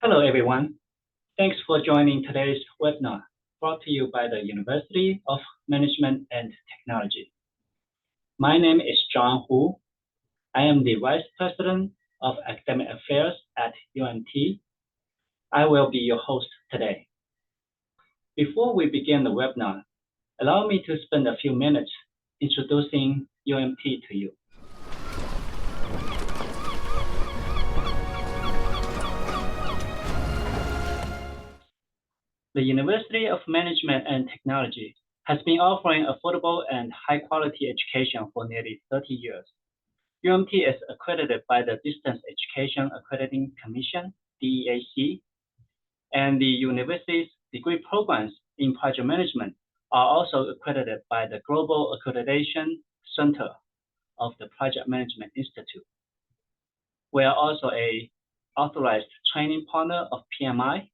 Hello, everyone. Thanks for joining today's webinar brought to you by the University of Management and Technology. My name is John Hu. I am the Vice President of Academic Affairs at UMT. I will be your host today. Before we begin the webinar, allow me to spend a few minutes introducing UMT to you. The University of Management and Technology has been offering affordable and high-quality education for nearly 30 years. UMT is accredited by the Distance Education Accrediting Commission, DEAC, and the university's degree programs in project management are also accredited by the Global Accreditation Center of the Project Management Institute. We are also an authorized training partner of PMI,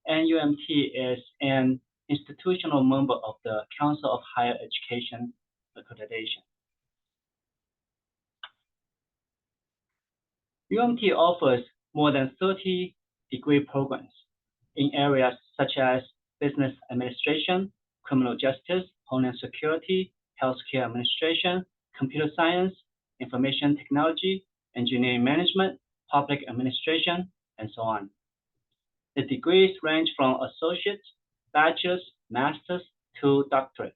and UMT is an institutional member of the Council of Higher Education Accreditation. UMT offers more than 30 degree programs in areas such as business administration, criminal justice, homeland security, healthcare administration, computer science, information technology, engineering management, public administration, and so on. The degrees range from associates, bachelor's, master's, to doctorate.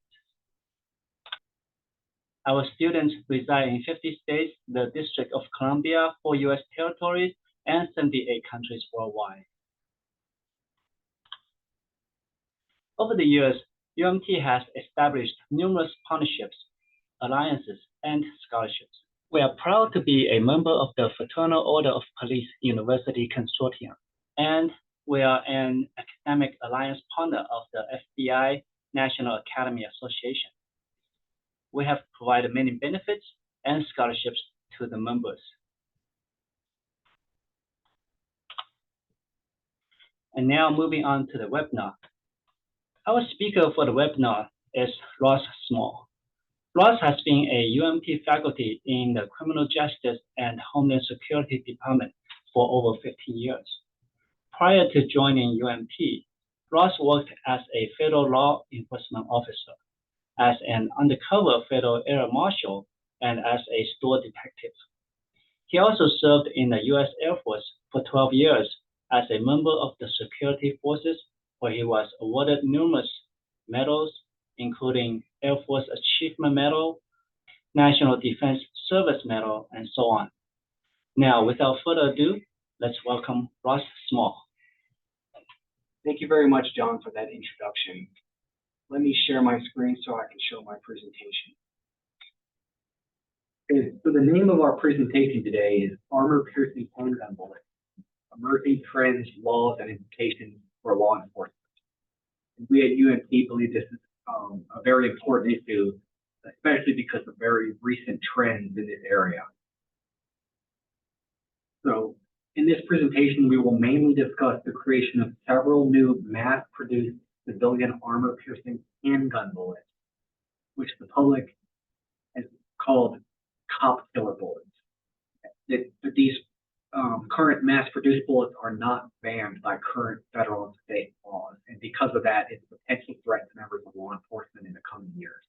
Our students reside in 50 states, the District of Columbia, 4 U.S. territories, and 78 countries worldwide. Over the years, UMT has established numerous partnerships, alliances, and scholarships. We are proud to be a member of the Fraternal Order of Police University Consortium, and we are an academic alliance partner of the FBI National Academy Association. We have provided many benefits and scholarships to the members. And now moving on to the webinar. Our speaker for the webinar is Ross Small. Ross has been a UMT faculty in the Criminal Justice and Homeland Security Department for over 15 years. Prior to joining UMT, Ross worked as a federal law enforcement officer, as an undercover federal air marshal, and as a store detective. He also served in the U.S. Air Force for 12 years as a member of the security forces, where he was awarded numerous medals, including Air Force Achievement Medal, National Defense Service Medal, and so on. Now, without further ado, let's welcome Ross Small. Thank you very much, John, for that introduction. Let me share my screen so I can show my presentation. Okay, so the name of our presentation today is Armor-Piercing Handgun Bullets, Emerging Trends, Laws, and Implications for Law Enforcement. And we at UMT believe this is a very important issue, especially because of very recent trends in this area. So in this presentation, we will mainly discuss the creation of several new mass-produced civilian armor-piercing handgun bullets, which the public has called cop killer bullets. But these current mass-produced bullets are not banned by current federal and state laws, and because of that, it's a potential threat to members of law enforcement in the coming years.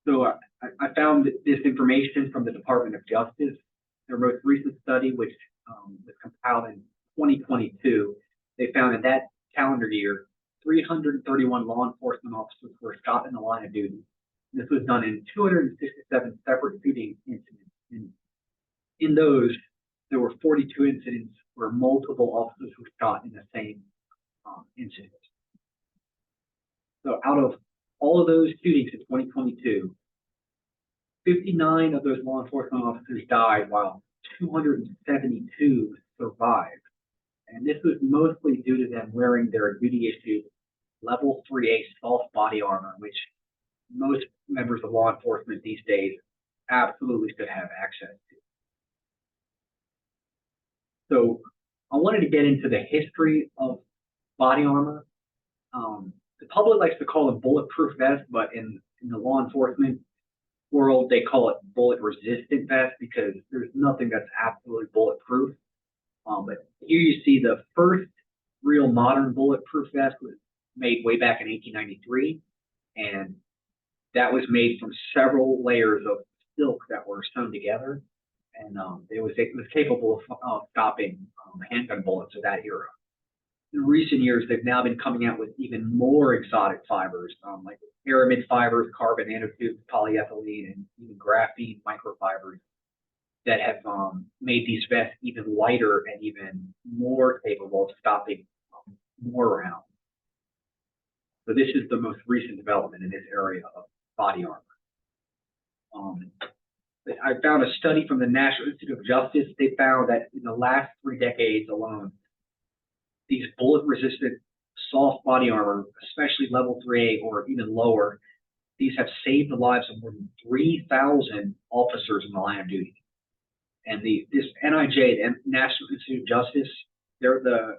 So I found this information from the Department of Justice. Their most recent study, which was compiled in 2022, they found in that calendar year, 331 law enforcement officers were shot in the line of duty. This was done in 267 separate shooting incidents. In those, there were 42 incidents where multiple officers were shot in the same incident. So out of all of those shootings in 2022, 59 of those law enforcement officers died, while 272 survived. And this was mostly due to them wearing their duty-issued Level 3A soft body armor, which most members of law enforcement these days absolutely should have access to. So I wanted to get into the history of body armor. The public likes to call it bulletproof vest, but in the law enforcement world, they call it bullet resistant vest because there's nothing that's absolutely bulletproof. But here you see the first real modern bulletproof vest was made way back in 1893, and that was made from several layers of silk that were sewn together, and it was capable of stopping handgun bullets of that era. In recent years, they've now been coming out with even more exotic fibers, like aramid fibers, carbon nanotubes, polyethylene, and even graphene microfibers that have made these vests even lighter and even more capable of stopping more rounds. So this is the most recent development in this area of body armor. I found a study from the National Institute of Justice. They found that in the last 3 decades alone, these bullet-resistant soft body armor, especially level 3A or even lower, these have saved the lives of more than 3,000 officers in the line of duty. And this NIJ, the National Institute of Justice, they're the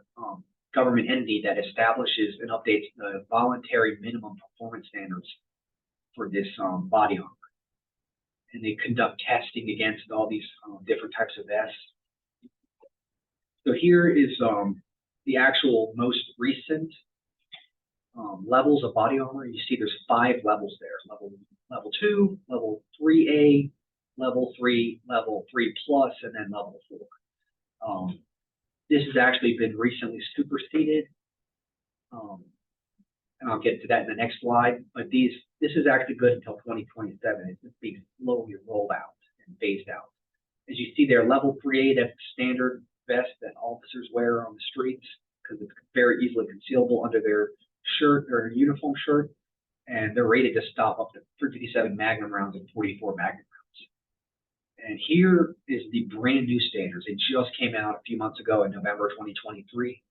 government entity that establishes and updates the voluntary minimum performance standards for this body armor. And they conduct testing against all these different types of vests. So here is the actual most recent levels of body armor. You see there's 5 levels there. Level 2, level 3A, level 3, level 3 plus, and then level 4. This has actually been recently superseded. And I'll get to that in the next slide, but this is actually good until 2027. It's just being slowly rolled out and phased out. As you see there, level 3A, that's the standard vest that officers wear on the streets because it's very easily concealable under their shirt or uniform shirt, and they're rated to stop up to 357 Magnum rounds and 44 Magnum rounds. And here is the brand new standards. It just came out a few months ago in November 2023.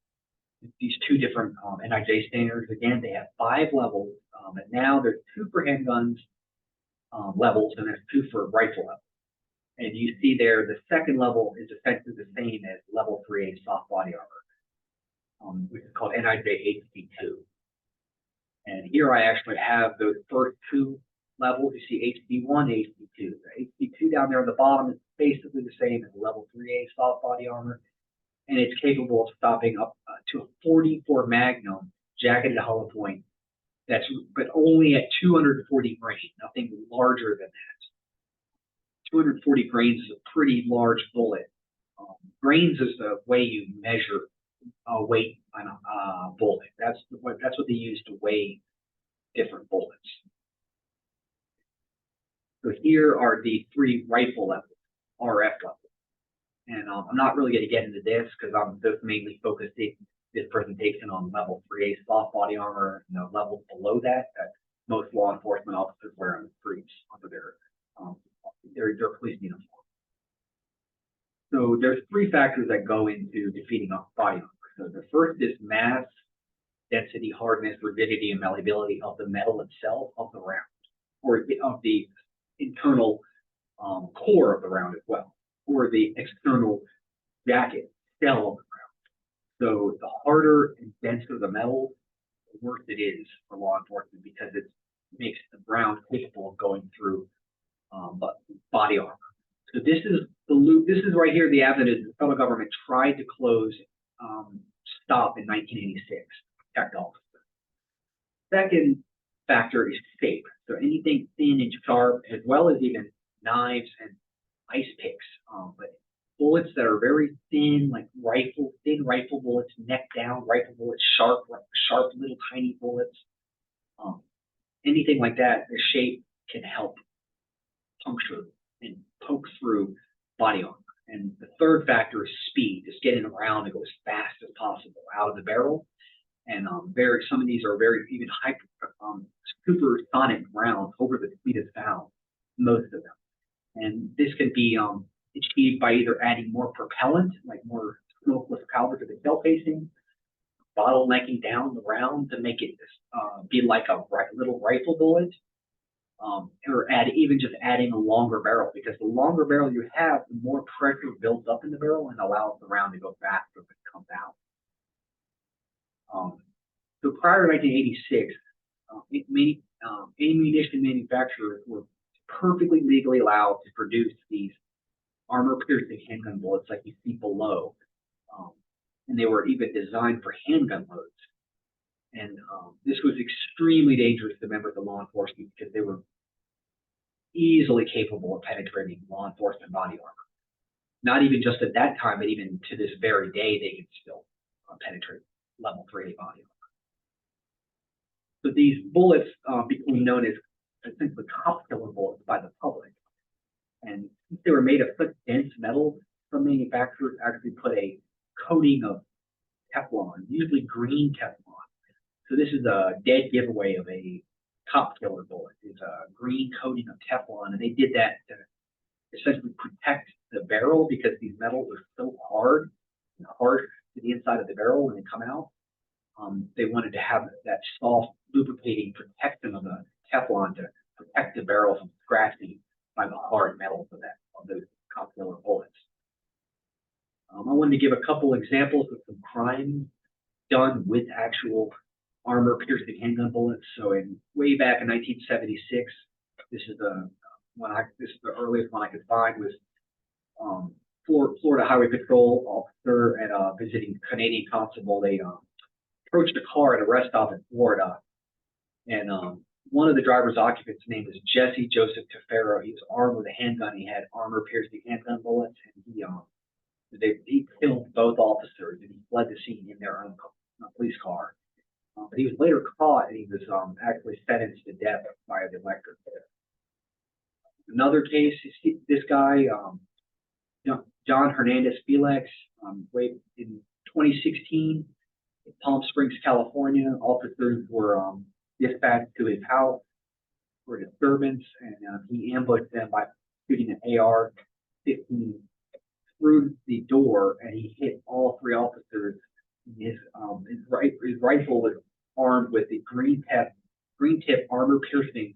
These 2 different NIJ standards. Again, they have 5 levels, and now there's 2 for handguns levels, and there's 2 for rifle levels. And you see there, the second level is essentially the same as level 3A soft body armor, which is called NIJ HD2. And here I actually have those first 2 levels. You see HD1, HD2. The HD2 down there on the bottom is basically the same as level 3A soft body armor, and it's capable of stopping up to a 44 Magnum jacketed hollow point. But only at 240 grains, nothing larger than that. 240 grains is a pretty large bullet. Grains is the way you measure weight on a bullet. That's what they use to weigh different bullets. So here are the 3 rifle levels, RF levels. And I'm not really going to get into this because I'm just mainly focusing this presentation on level 3A soft body armor, levels below that most law enforcement officers wear on the streets under their police uniform. So there's 3 factors that go into defeating a body armor. So the first is mass, density, hardness, rigidity, and malleability of the metal itself of the round, or of the internal core of the round as well, or the external jacket shell of the round. So the harder and denser the metal, the worse it is for law enforcement because it makes the round capable of going through body armor. So this is the loop. This is right here the avenue the federal government tried to close, stop in 1986, protect officers. Second factor is shape. So anything thin and sharp, as well as even knives and ice picks, but bullets that are very thin, like thin rifle bullets, neck down rifle bullets, sharp little tiny bullets, anything like that, the shape can help puncture and poke through body armor. And the third factor is speed, just getting around to go as fast as possible out of the barrel. And some of these are very even supersonic rounds over the speed of sound, most of them. And this can be achieved by either adding more propellant, like more smokeless powder to the shell casing, bottlenecking down the round to make it be like a little rifle bullet, or even just adding a longer barrel, because the longer barrel you have, the more pressure builds up in the barrel and allows the round to go faster when it comes out. So prior to 1986, ammunition manufacturers were perfectly legally allowed to produce these armor-piercing handgun bullets like you see below. And they were even designed for handgun loads. And this was extremely dangerous to members of law enforcement because they were easily capable of penetrating law enforcement body armor. Not even just at that time, but even to this very day, they can still penetrate level 3A body armor. So these bullets became known as essentially cop killer bullets by the public. And since they were made of such dense metal, some manufacturers actually put a coating of Teflon, usually green Teflon. So this is a dead giveaway of a cop killer bullet. It's a green coating of Teflon, and they did that to essentially protect the barrel because these metals are so hard and harsh to the inside of the barrel when they come out. They wanted to have that soft, lubricating protection of the Teflon to protect the barrel from scratching by the hard metals of those cop killer bullets. I wanted to give a couple examples of some crimes done with actual armor-piercing handgun bullets. So, way back in 1976, this is the earliest one I could find was Florida Highway Patrol officer and a visiting Canadian constable. They approached a car at a rest stop in Florida, and one of the driver's occupants' name was Jesse Joseph Tefero. He was armed with a handgun. He had armor-piercing handgun bullets, and he killed both officers, and he fled the scene in their own police car. But he was later caught, and he was actually sentenced to death by the electric chair. Another case, this guy, John Hernandez Felix, in 2016, in Palm Springs, California, officers were dispatched to his house for a disturbance, and he ambushed them by shooting an AR-15 through the door, and he hit all three officers. His rifle was armed with the green tip armor-piercing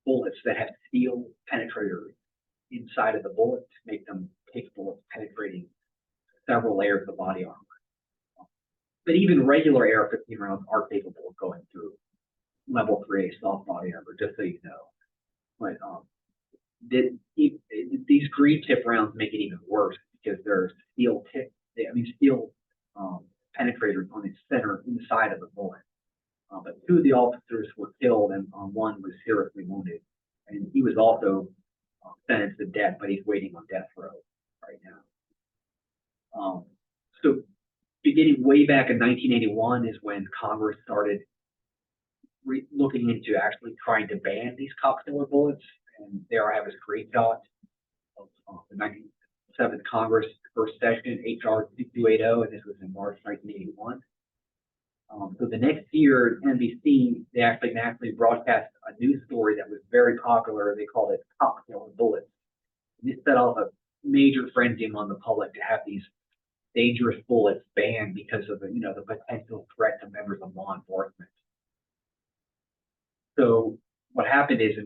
bullets that have steel penetrators inside of the bullet to make them capable of penetrating several layers of body armor. But even regular AR-15 rounds are capable of going through level 3A soft body armor, just so you know. But these green tip rounds make it even worse because they're steel penetrators on the center inside of the bullet. But two of the officers were killed, and one was seriously wounded. And he was also sentenced to death, but he's waiting on death row right now. So beginning way back in 1981 is when Congress started looking into actually trying to ban these cop killer bullets. And there I have a screenshot of the 97th Congress first session, HR 2280, and this was in March 1981. So the next year, NBC, they actually nationally broadcast a news story that was very popular. They called it Cop Killer Bullets. And this set off a major frenzy among the public to have these dangerous bullets banned because of the potential threat to members of law enforcement. So what happened is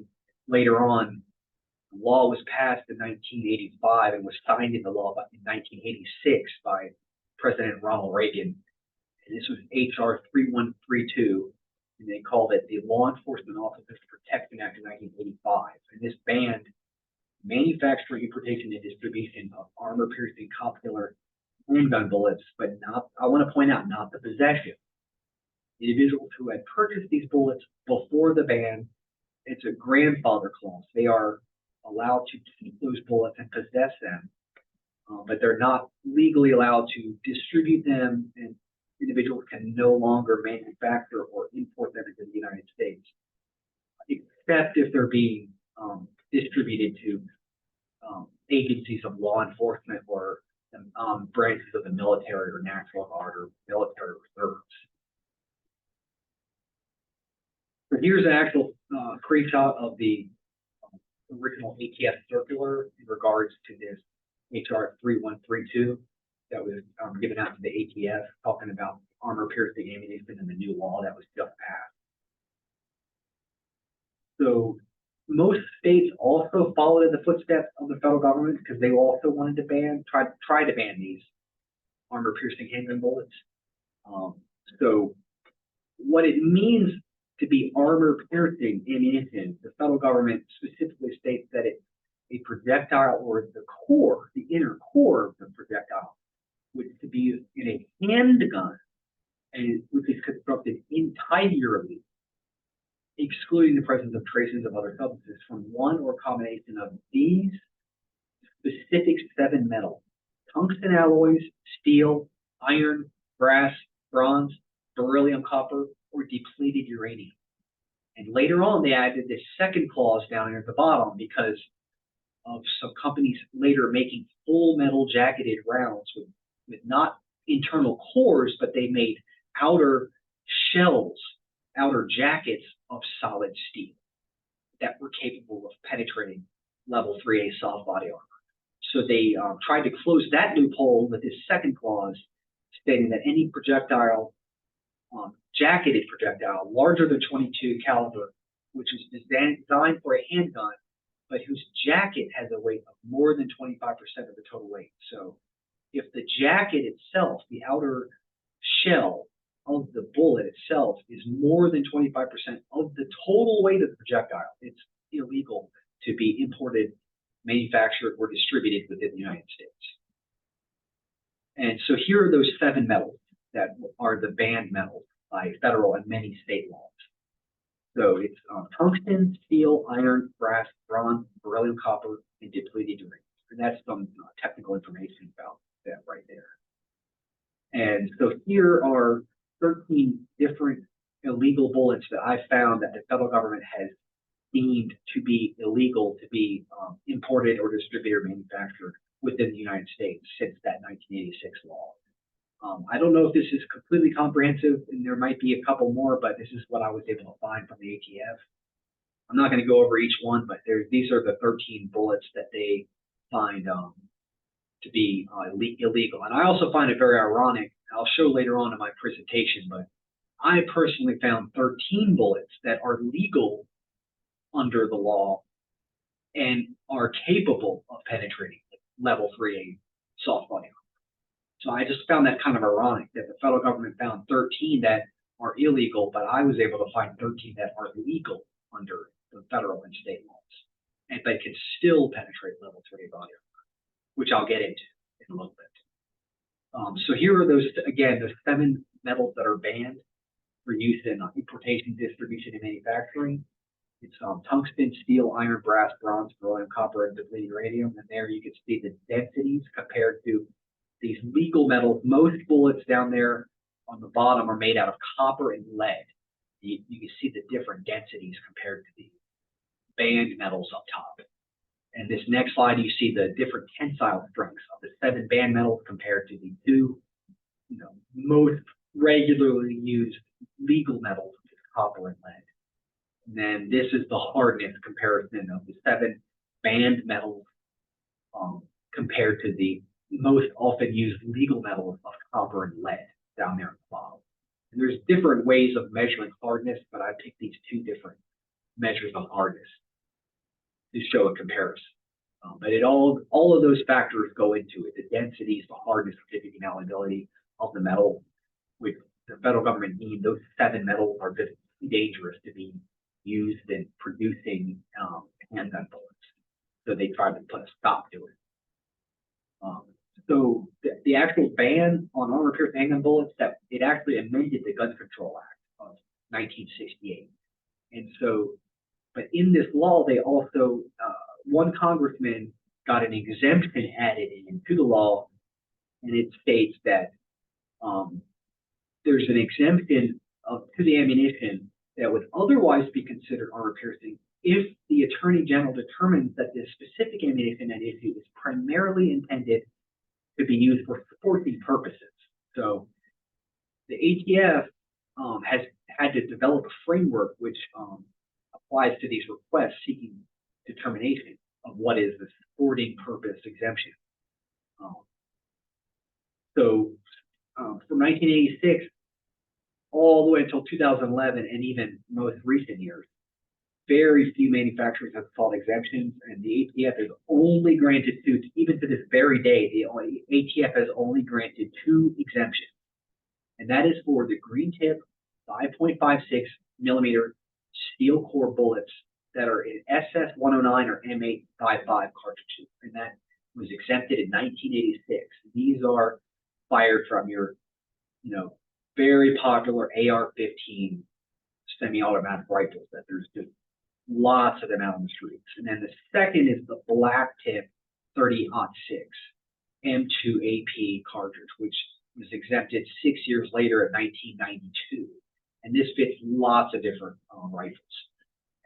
later on, the law was passed in 1985 and was signed into law in 1986 by President Ronald Reagan. And this was HR 3132, and they called it the Law Enforcement Officers Protection Act of 1985. And this banned manufacturing, importation, and distribution of armor-piercing cop killer handgun bullets, but not, I want to point out, not the possession. Individuals who had purchased these bullets before the ban, it's a grandfather clause. They are allowed to keep those bullets and possess them, but they're not legally allowed to distribute them, and individuals can no longer manufacture or import them into the United States, except if they're being distributed to agencies of law enforcement or branches of the military or National Guard or military reserves. So here's an actual screenshot of the original ATF circular in regards to this HR 3132 that was given out to the ATF, talking about armor-piercing ammunition and the new law that was just passed. So most states also followed in the footsteps of the federal government because they also wanted to try to ban these armor-piercing handgun bullets. So what it means to be armor-piercing ammunition, the federal government specifically states that it's a projectile, or the core, the inner core of the projectile, which to be handgun, and which is constructed entirely, excluding the presence of traces of other substances from one or combination of these specific 7 metals: tungsten alloys, steel, iron, brass, bronze, beryllium, copper, or depleted uranium. And later on, they added this second clause down here at the bottom because of some companies later making full metal jacketed rounds with not internal cores, but they made outer shells, outer jackets of solid steel that were capable of penetrating level 3A soft body armor. So they tried to close that loophole with this second clause, stating that any projectile, jacketed projectile larger than 22 caliber, which is designed for a handgun, but whose jacket has a weight of more than 25% of the total weight. So if the jacket itself, the outer shell of the bullet itself, is more than 25% of the total weight of the projectile, it's illegal to be imported, manufactured, or distributed within the United States. And so here are those 7 metals that are the banned metals by federal and many state laws. So it's tungsten, steel, iron, brass, bronze, beryllium, copper, and depleted uranium. And that's some technical information about that right there. And so here are 13 different illegal bullets that I found that the federal government has deemed to be illegal to be imported or distributed or manufactured within the United States since that 1986 law. I don't know if this is completely comprehensive, and there might be a couple more, but this is what I was able to find from the ATF. I'm not going to go over each one, but these are the 13 bullets that they find to be illegal. And I also find it very ironic. I'll show later on in my presentation, but I personally found 13 bullets that are legal under the law and are capable of penetrating level 3A soft body armor. So I just found that kind of ironic that the federal government found 13 that are illegal, but I was able to find 13 that are legal under the federal and state laws, and they can still penetrate level 3A body armor, which I'll get into in a little bit. So here are those, again, the 7 metals that are banned for use in importation, distribution, and manufacturing. It's tungsten, steel, iron, brass, bronze, beryllium, copper, and depleted uranium. And there you can see the densities compared to these legal metals. Most bullets down there on the bottom are made out of copper and lead. You can see the different densities compared to the banned metals up top. And this next slide, you see the different tensile strengths of the 7 banned metals compared to the 2, most regularly used legal metals, which is copper and lead. And then this is the hardness comparison of the 7 banned metals compared to the most often used legal metals of copper and lead down there at the bottom. And there's different ways of measuring hardness, but I picked these 2 different measures of hardness to show a comparison. But all of those factors go into it: the densities, the hardness, certificate malleability of the metal, which the federal government deemed those 7 metals are just dangerous to be used in producing handgun bullets. So they tried to put a stop to it. So the actual ban on armor-piercing handgun bullets, that it actually amended the Gun Control Act of 1968. And so, but in this law, they also, one congressman got an exemption added into the law, and it states that there's an exemption to the ammunition that would otherwise be considered armor-piercing if the Attorney General determines that the specific ammunition at issue is primarily intended to be used for sporting purposes. So the ATF has had to develop a framework which applies to these requests seeking determination of what is the sporting purpose exemption. From 1986 all the way until 2011, and even most recent years, very few manufacturers have sought exemptions, and the ATF has only granted 2. Even to this very day, the ATF has only granted 2 exemptions, and that is for the green tip 5.56 millimeter steel core bullets that are in SS-109 or M855 cartridges, and that was exempted in 1986. These are fired from your very popular AR-15 semi-automatic rifles that there's just lots of them out on the streets. And then the second is the black tip 30-06 M2 AP cartridge, which was exempted 6 years later in 1992. And this fits lots of different rifles.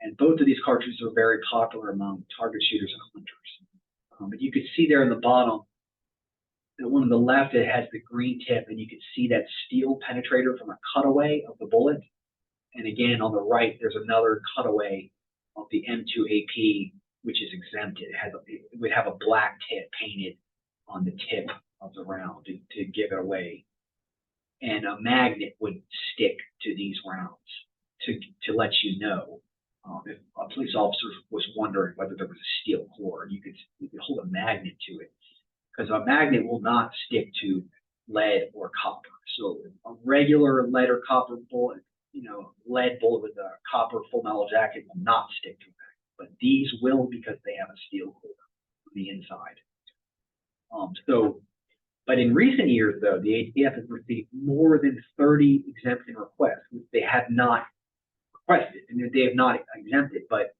And both of these cartridges are very popular among target shooters and hunters. But you can see there in the bottom, the one on the left, it has the green tip, and you can see that steel penetrator from a cutaway of the bullet. And again, on the right, there's another cutaway of the M2 AP, which is exempted. It would have a black tip painted on the tip of the round to give it away. And a magnet would stick to these rounds to let you know. If a police officer was wondering whether there was a steel core, you could hold a magnet to it, because a magnet will not stick to lead or copper. So a regular lead or copper bullet, lead bullet with a copper full metal jacket will not stick to it, but these will, because they have a steel core on the inside. But in recent years, though, the ATF has received more than 30 exemption requests, which they have not requested, and they have not exempted, but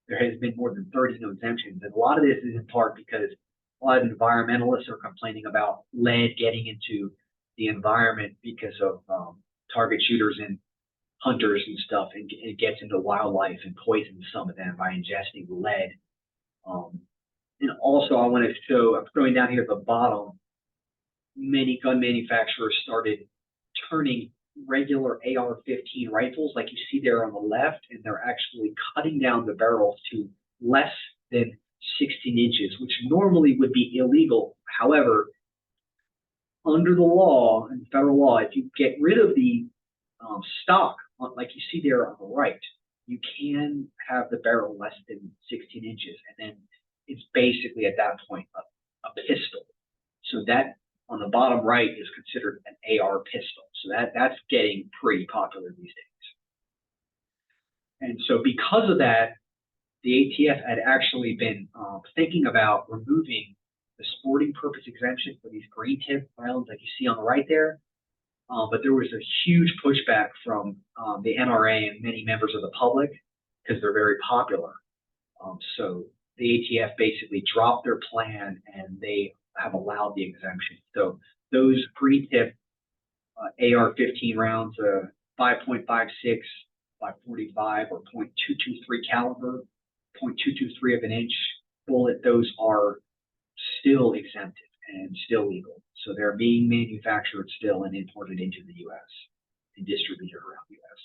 there has been more than 30 no exemptions. And a lot of this is in part because a lot of environmentalists are complaining about lead getting into the environment because of target shooters and hunters and stuff, and it gets into wildlife and poisons some of them by ingesting lead. And also, I want to show, I'm throwing down here at the bottom, many gun manufacturers started turning regular AR-15 rifles, like you see there on the left, and they're actually cutting down the barrels to less than 16 inches, which normally would be illegal. However, under the law, in federal law, if you get rid of the stock, like you see there on the right, you can have the barrel less than 16 inches, and then it's basically at that point a pistol. So that on the bottom right is considered an AR pistol. So that's getting pretty popular these days. And so because of that, the ATF had actually been thinking about removing the sporting purpose exemption for these green tip rounds like you see on the right there. But there was a huge pushback from the NRA and many members of the public because they're very popular. So the ATF basically dropped their plan and they have allowed the exemption. So those green tip AR-15 rounds, 5.56 by 45 or .223 caliber, 0.223 of an inch bullet, those are still exempted and still legal. So they're being manufactured still and imported into the U.S. and distributed around the U.S.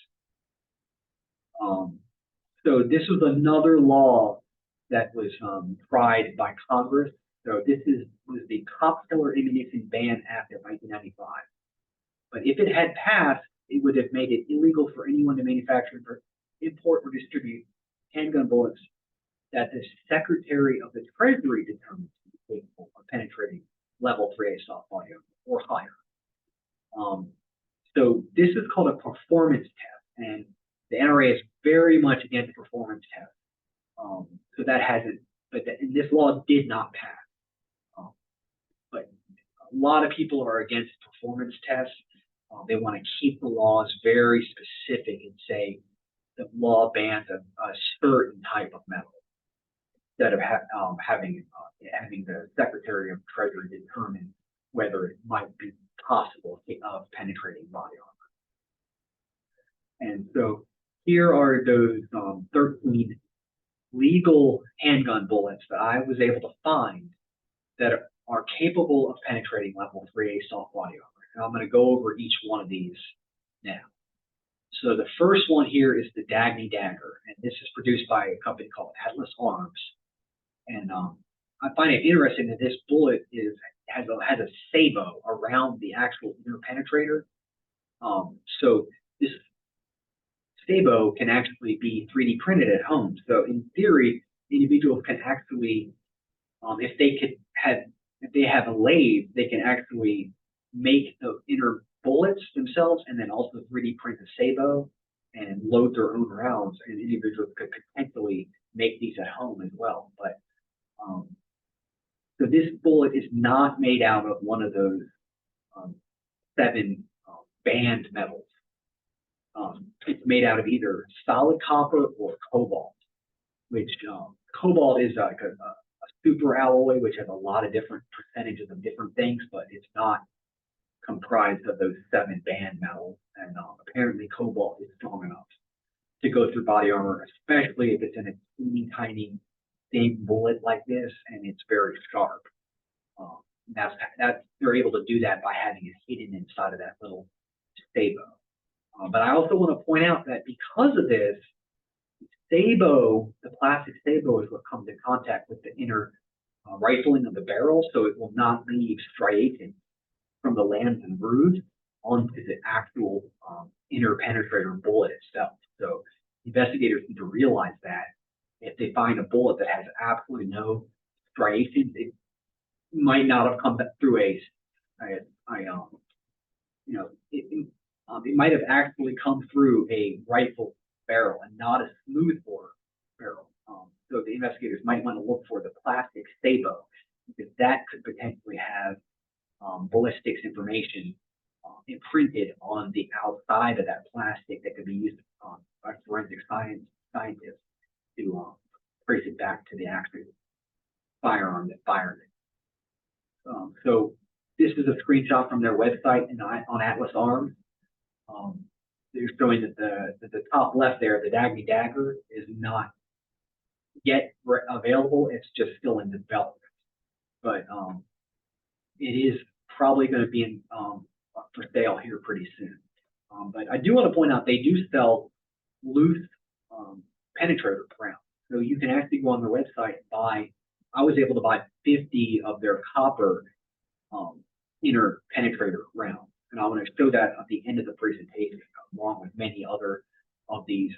So this was another law that was tried by Congress. So this was the Cop Killer Ammunition Ban Act of 1995. But if it had passed, it would have made it illegal for anyone to manufacture, import, or distribute handgun bullets that the Secretary of the Treasury determines to be capable of penetrating level 3A soft body or higher. So this is called a performance test, and the NRA is very much against performance tests. So that hasn't, and this law did not pass. But a lot of people are against performance tests. They want to keep the laws very specific and say the law bans a certain type of metal instead of having the Secretary of Treasury determine whether it might be possible of penetrating body armor. And so here are those 13 legal handgun bullets that I was able to find that are capable of penetrating level 3A soft body armor. And I'm going to go over each one of these now. So the first one here is the Dagny Dagger, and this is produced by a company called Atlas Arms. And I find it interesting that this bullet has a sabot around the actual inner penetrator. So this sabot can actually be 3D printed at home. So in theory, individuals can actually, if they have a lathe, they can actually make the inner bullets themselves and then also 3D print the sabot and load their own rounds. And individuals could potentially make these at home as well. But so this bullet is not made out of one of those 7 band metals. It's made out of either solid copper or cobalt, which cobalt is like a super alloy, which has a lot of different percentages of different things, but it's not comprised of those 7 band metals. And apparently cobalt is strong enough to go through body armor, especially if it's in a teeny tiny thin bullet like this and it's very sharp. That's they're able to do that by having it hidden inside of that little sabot. But I also want to point out that because of this, sabot, the plastic sabot, is what comes in contact with the inner rifling of the barrel, so it will not leave striations from the lands and grooves onto the actual inner penetrator bullet itself. So investigators need to realize that if they find a bullet that has absolutely no striations, it might not have come through it might have actually come through a rifle barrel and not a smooth bore barrel. So the investigators might want to look for the plastic sabot, because that could potentially have ballistics information imprinted on the outside of that plastic that could be used by forensic scientists to trace it back to the actual firearm that fired it. So this is a screenshot from their website on Atlas Arms. They're showing that the top left there, the Dagny dagger, is not yet available. It's just still in development, but it is probably going to be for sale here pretty soon. But I do want to point out they do sell loose penetrator rounds, so you can actually go on their website and buy. I was able to buy 50 of their copper inner penetrator rounds, and I want to show that at the end of the presentation, along with many other of these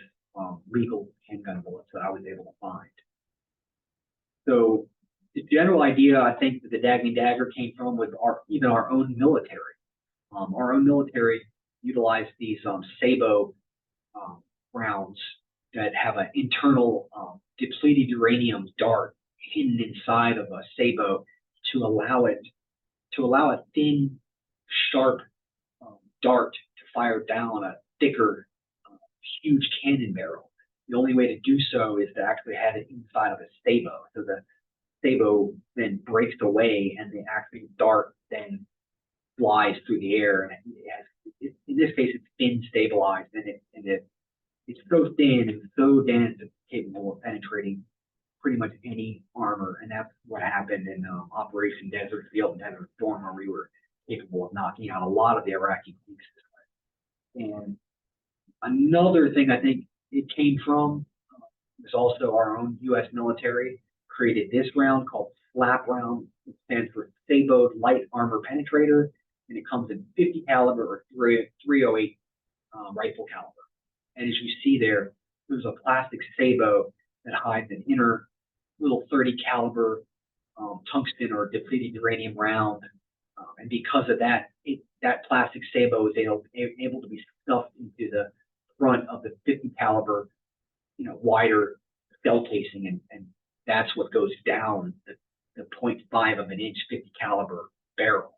legal handgun bullets that I was able to find. So the general idea, I think, that the Dagny dagger came from was even our own military. Our own military utilized these sabot rounds that have an internal depleted uranium dart hidden inside of a sabot to allow a thin, sharp dart to fire down a thicker, huge cannon barrel. The only way to do so is to actually have it inside of a sabot. So the sabot then breaks away, and the actual dart then flies through the air. And in this case, it's fin stabilized, and it's so thin and so dense, it's capable of penetrating pretty much any armor. And that's what happened in Operation Desert Field and Desert Storm, where we were capable of knocking out a lot of the Iraqi police this way. And another thing I think it came from is also our own U.S. military created this round called SLAP round, which stands for Sabot Light Armor Penetrator, and it comes in 50 caliber or 308 rifle caliber. And as you see there, there's a plastic sabot that hides an inner little 30 caliber tungsten or depleted uranium round. And because of that, that plastic sabot is able to be stuffed into the front of the 50 caliber, wider shell casing, and that's what goes down the 0.5 of an inch 50 caliber barrel,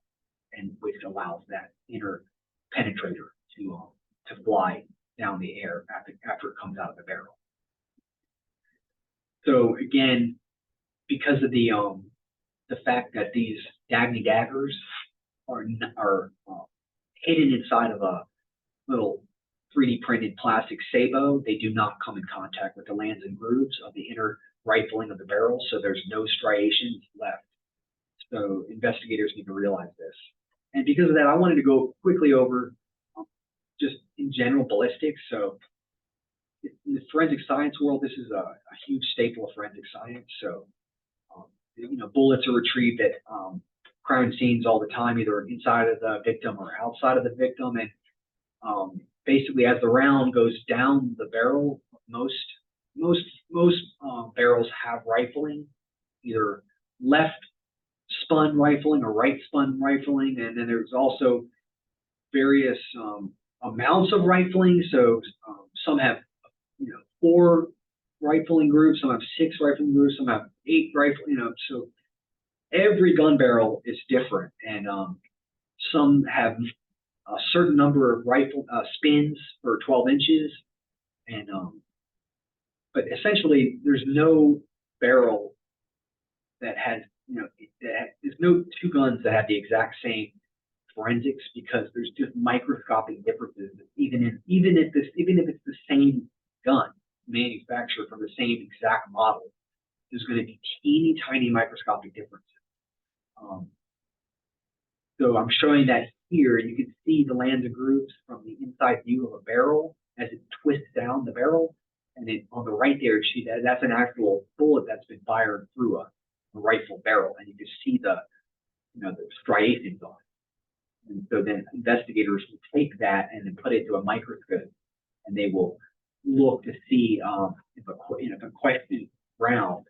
and which allows that inner penetrator to fly down the air after it comes out of the barrel. So again, because of the fact that these Dagny daggers are hidden inside of a little 3D printed plastic sabot, they do not come in contact with the lands and grooves of the inner rifling of the barrel, so there's no striations left. So investigators need to realize this. And because of that, I wanted to go quickly over just in general ballistics. So in the forensic science world, this is a huge staple of forensic science. So bullets are retrieved at crime scenes all the time, either inside of the victim or outside of the victim. And basically, as the round goes down the barrel, most barrels have rifling, either left spun rifling or right spun rifling, and then there's also various amounts of rifling. So some have 4 rifling groups, some have 6 rifling groups, some have 8 rifling. So every gun barrel is different, and some have a certain number of rifle spins for 12 inches, and but essentially there's no barrel that has, there's no two guns that have the exact same forensics, because there's just microscopic differences. Even if it's the same gun manufactured from the same exact model, there's going to be teeny tiny microscopic differences. So I'm showing that here. You can see the Lanza grooves from the inside view of a barrel as it twists down the barrel. And then on the right there, you see that's an actual bullet that's been fired through a rifle barrel. And you can see the striations on it. And so then investigators will take that and then put it through a microscope, and they will look to see if a question round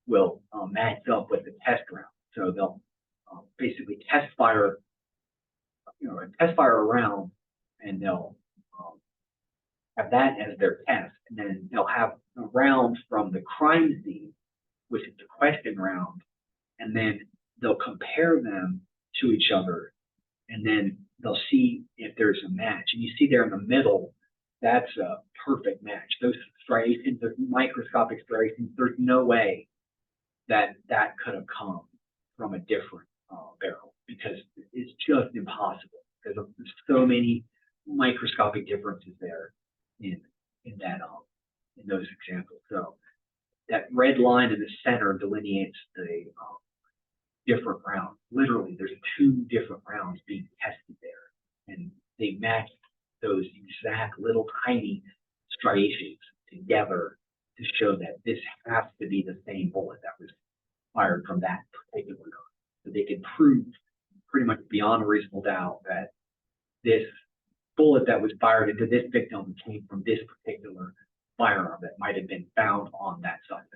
will match up with the test round. So they'll basically test fire a round, and they'll have that as their test, and then they'll have a round from the crime scene, which is the question round, and then they'll compare them to each other, and then they'll see if there's a match. And you see there in the middle, that's a perfect match. Those striations, those microscopic striations, there's no way that could have come from a different barrel, because it's just impossible. There's so many microscopic differences there in those examples. So that red line in the center delineates the different rounds. Literally, there's 2 different rounds being tested there, and they match those exact little tiny striations together to show that this has to be the same bullet that was fired from that particular gun. So they can prove pretty much beyond a reasonable doubt that this bullet that was fired into this victim came from this particular firearm that might have been found on that suspect.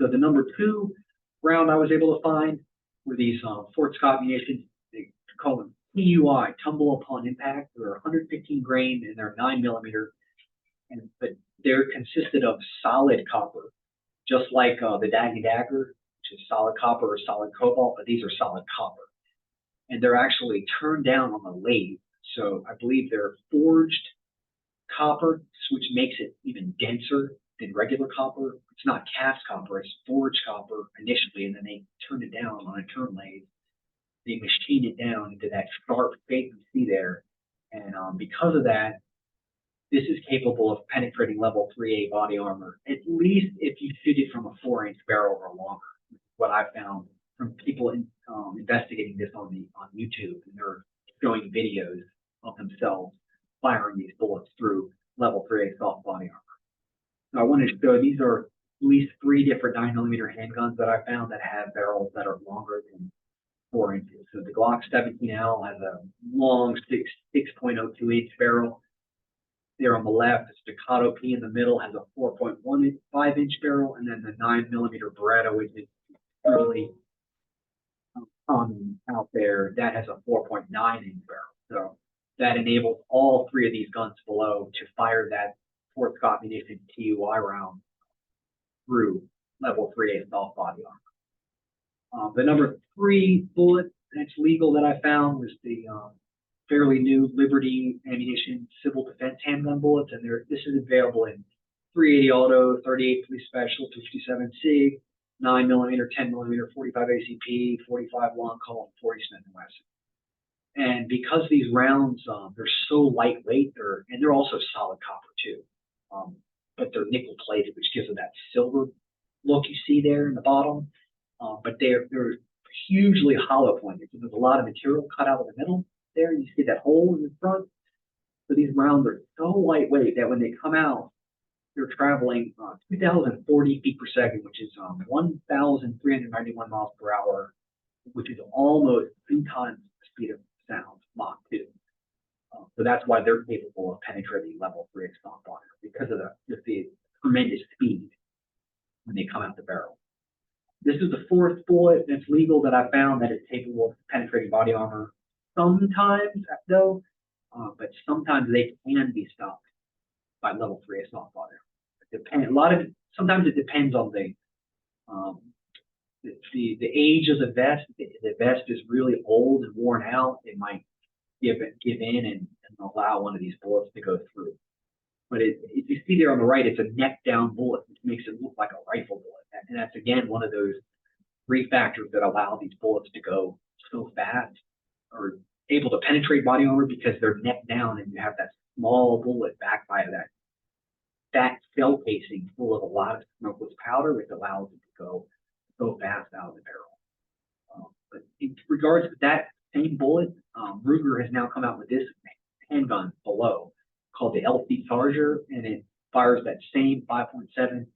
So the number 2 round I was able to find were these Fort Scott munitions. They call them TUI, tumble upon impact. They're 115 grain and they're 9mm, but they're consisted of solid copper, just like the Daggy Dagger, which is solid copper or solid cobalt, but these are solid copper. And they're actually turned down on the lathe. So I believe they're forged copper, which makes it even denser than regular copper. It's not cast copper, it's forged copper initially, and then they turn it down on a turn lathe. They machine it down into that sharp shape you see there. And because of that, this is capable of penetrating level 3A body armor, at least if you shoot it from a 4-inch barrel or longer. What I found from people investigating this on YouTube, and they're showing videos of themselves firing these bullets through level 3A soft body armor. So I wanted to show these are at least 3 different 9mm handguns that I found that have barrels that are longer than 4 inches. So the Glock 17L has a long 6.02-inch barrel. There on the left, the Staccato P in the middle has a 4.15-inch barrel, and then the 9mm Beretta, which is really common out there, that has a 4.9-inch barrel. So that enables all 3 of these guns below to fire that Fort Scott munition TUI round through level 3A soft body armor. The number 3 bullet that's legal that I found was the fairly new Liberty Ammunition Civil Defense handgun bullets, and this is available in 380 Auto, 38 Police Special, 257 SIG, 9mm, 10mm, 45 ACP, 45 Long Call, and 40 Smith & Wesson. And because these rounds, they're so lightweight, they're also solid copper too, but they're nickel plated, which gives them that silver look you see there in the bottom. But they're hugely hollow pointed. There's a lot of material cut out of the middle there. You see that hole in the front. So these rounds are so lightweight that when they come out, they're traveling 2,040 feet per second, which is 1,391 miles per hour, which is almost 3 times the speed of sound, Mach 2. So that's why they're capable of penetrating level 3 soft body, because of the tremendous speed when they come out the barrel. This is the 4th bullet that's legal that I found that is capable of penetrating body armor. Sometimes, though, but sometimes they can be stopped by level 3 soft body armor. Sometimes it depends on the age of the vest. If the vest is really old and worn out, it might give in and allow one of these bullets to go through. But if you see there on the right, it's a neck down bullet, which makes it look like a rifle bullet. And that's again one of those 3 factors that allow these bullets to go so fast or able to penetrate body armor, because they're neck down and you have that small bullet backed by that shell casing full of a lot of smokeless powder, which allows it to go so fast out of the barrel. But in regards to that same bullet, Ruger has now come out with this handgun below called the LC Charger, and it fires that same 5.7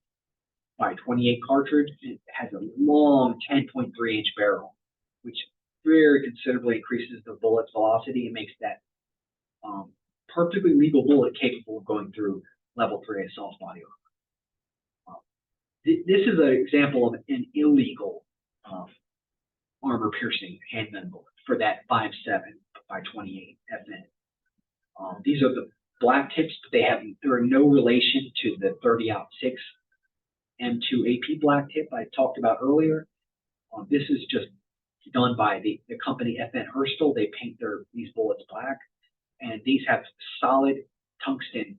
by 28 cartridge. It has a long 10.3-inch barrel, which very considerably increases the bullet's velocity and makes that perfectly legal bullet capable of going through level 3 assault body armor. This is an example of an illegal armor piercing handgun bullet for that 5.7 by 28 FN. These are the black tips, but they're in no relation to the 30-06 M2 AP black tip I talked about earlier. This is just done by the company FN Herstal. They paint these bullets black, and these have solid tungsten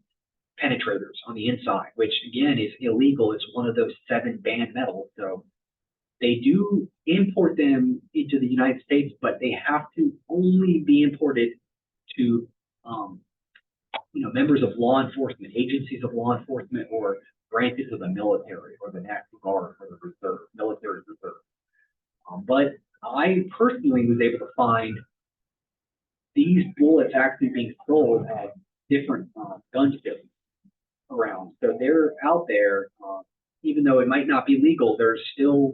penetrators on the inside, which again is illegal. It's one of those 7 banned metals. So they do import them into the United States, but they have to only be imported to members of law enforcement, agencies of law enforcement, or branches of the military, or the National Guard, or the Reserve, military reserve. But I personally was able to find these bullets actually being sold at different gun shows around. So they're out there, even though it might not be legal, there's still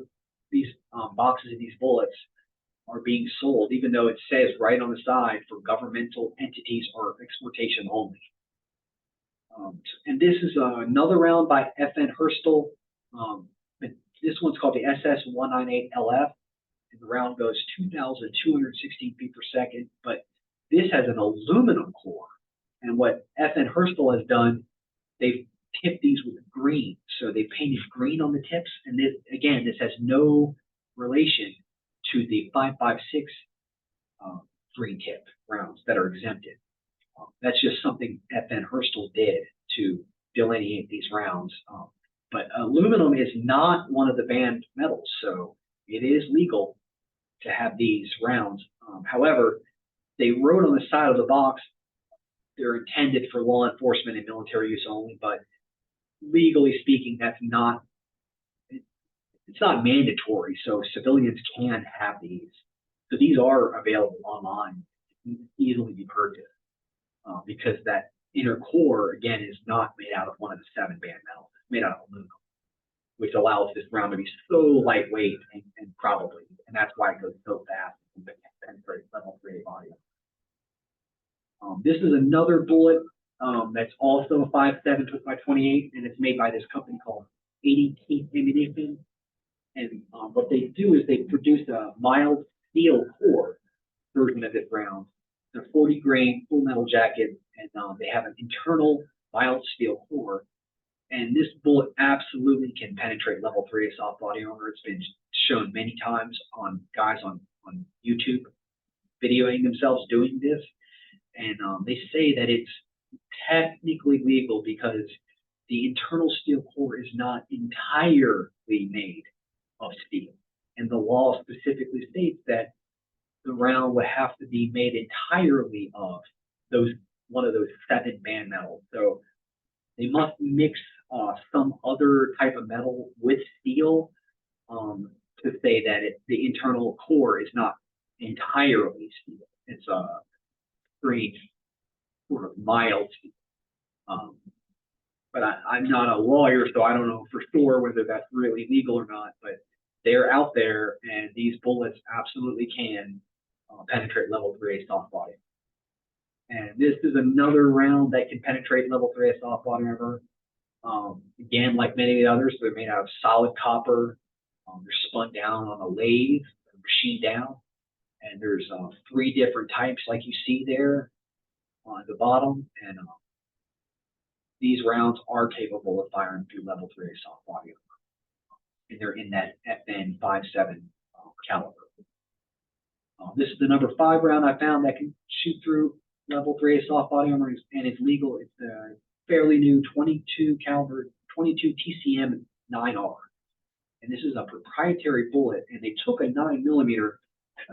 these boxes of these bullets are being sold, even though it says right on the side for governmental entities or exportation only. And this is another round by FN Herstal. This one's called the SS198LF, and the round goes 2,216 feet per second. But this has an aluminum core, and what FN Herstal has done, they've tipped these with green. So they painted green on the tips, and this has no relation to the 5.56 green tip rounds that are exempted. That's just something FN Herstal did to delineate these rounds. But aluminum is not one of the banned metals, so it is legal to have these rounds. However, they wrote on the side of the box they're intended for law enforcement and military use only, but legally speaking, it's not mandatory, so civilians can have these. So these are available online, easily be purchased, because that inner core, again, is not made out of one of the 7 banned metals. It's made out of aluminum, which allows this round to be so lightweight and that's why it goes so fast and penetrates level 3 body. This is another bullet that's also a 5.7 by 28, and it's made by this company called 80 Teeth Ammunition. And what they do is they produce a mild steel core version of this round. They're 40 grain full metal jacket, and they have an internal mild steel core. And this bullet absolutely can penetrate level 3 assault body armor. It's been shown many times on guys on YouTube videoing themselves doing this. And they say that it's technically legal because the internal steel core is not entirely made of steel. And the law specifically states that the round would have to be made entirely of one of those 7 banned metals. So they must mix some other type of metal with steel to say that the internal core is not entirely steel. It's a strange sort of mild steel. But I'm not a lawyer, so I don't know for sure whether that's really legal or not, but they're out there, and these bullets absolutely can penetrate level 3 soft body. And this is another round that can penetrate level 3 soft body armor. Again, like many of the others, they're made out of solid copper. They're spun down on a lathe, machined down, and there's 3 different types like you see there on the bottom. And these rounds are capable of firing through level 3 soft body armor, and they're in that FN 5.7 caliber. This is the number 5 round I found that can shoot through level 3A soft body armor, and it's legal. It's a fairly new 22 caliber, 22 TCM 9R. And this is a proprietary bullet, and they took a 9mm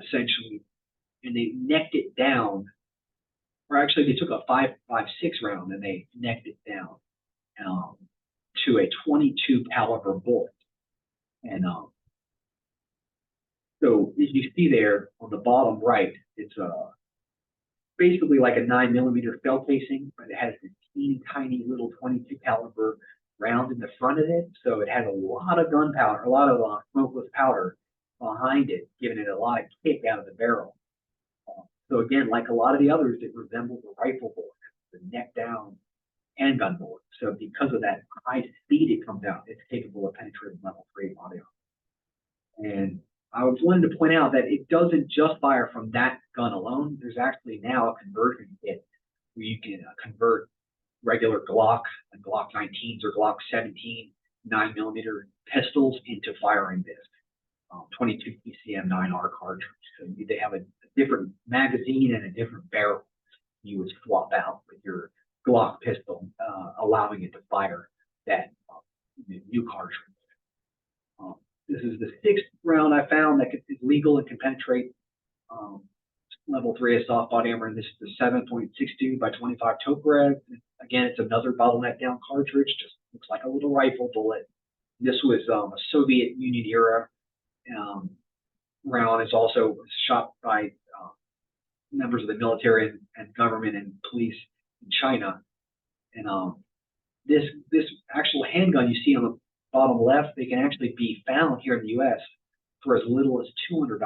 essentially, and they necked it down, or actually they took a 5.56 round and they necked it down to a 22 caliber bullet. And so as you see there on the bottom right, it's basically like a 9mm shell casing, but it has this teeny tiny little 22 caliber round in the front of it. So it has a lot of gunpowder, a lot of smokeless powder behind it, giving it a lot of kick out of the barrel. So again, like a lot of the others, it resembles a rifle bullet, the neck down handgun bullet. So because of that high speed it comes out, it's capable of penetrating level 3 body armor. And I was wanting to point out that it doesn't just fire from that gun alone. There's actually now a conversion kit where you can convert regular Glock, and Glock 19s or Glock 17 9mm pistols into firing this 22 PCM 9R cartridge. So they have a different magazine and a different barrel you would swap out with your Glock pistol, allowing it to fire that new cartridge. This is the 6th round I found that is legal and can penetrate level 3A soft body armor, and this is the 7.62 by 25 Tokarev. Again, it's another bottleneck down cartridge, just looks like a little rifle bullet. This was a Soviet Union era round. Is also shot by members of the military and government and police in China. And this actual handgun you see on the bottom left, they can actually be found here in the U.S. for as little as $200.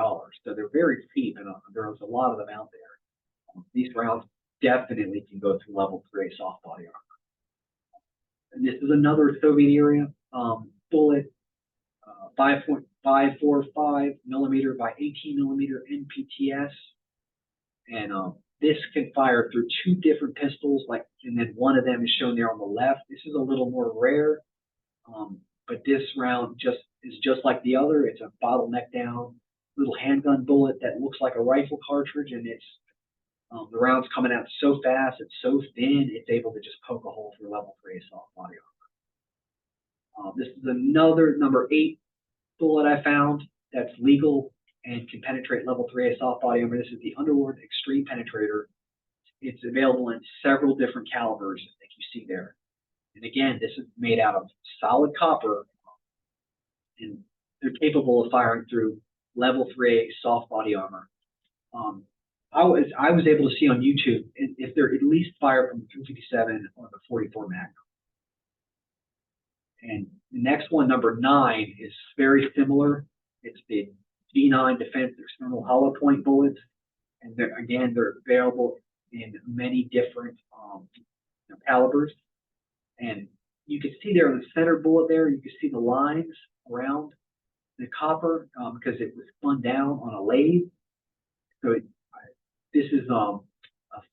So they're very cheap, and there's a lot of them out there. These rounds definitely can go through level 3A soft body armor. And this is another Soviet era bullet, 5.545 millimeter by 18 millimeter NPTS, and this can fire through 2 different pistols, and then one of them is shown there on the left. This is a little more rare, but this round is just like the other. It's a bottleneck down little handgun bullet that looks like a rifle cartridge, and it's the round's coming out so fast, it's so thin, it's able to just poke a hole through level 3A soft body armor. This is another number 8 bullet I found that's legal and can penetrate level 3A soft body armor. This is the Underwood Extreme Penetrator. It's available in several different calibers, like you see there. And again, this is made out of solid copper, and they're capable of firing through level 3A soft body armor. I was able to see on YouTube if they're at least fired from the 357 or the 44 Magnum. And the next one, number 9, is very similar. It's the G9 Defense External Hollow Point bullets, and they're available in many different calibers. And you can see there in the center bullet there, you can see the lines around the copper because it was spun down on a lathe. So this is a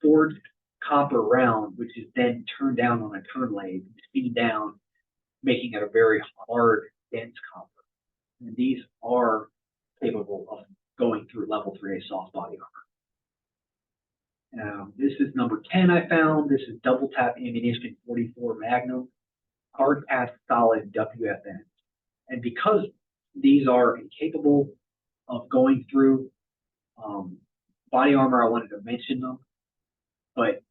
forged copper round, which is then turned down on a turn lathe, spin down, making it a very hard, dense copper. And these are capable of going through level 3A soft body armor. This is number 10 I found. This is double tap ammunition 44 Magnum, hard pass solid WFN. And because these are incapable of going through body armor, I wanted to mention them. But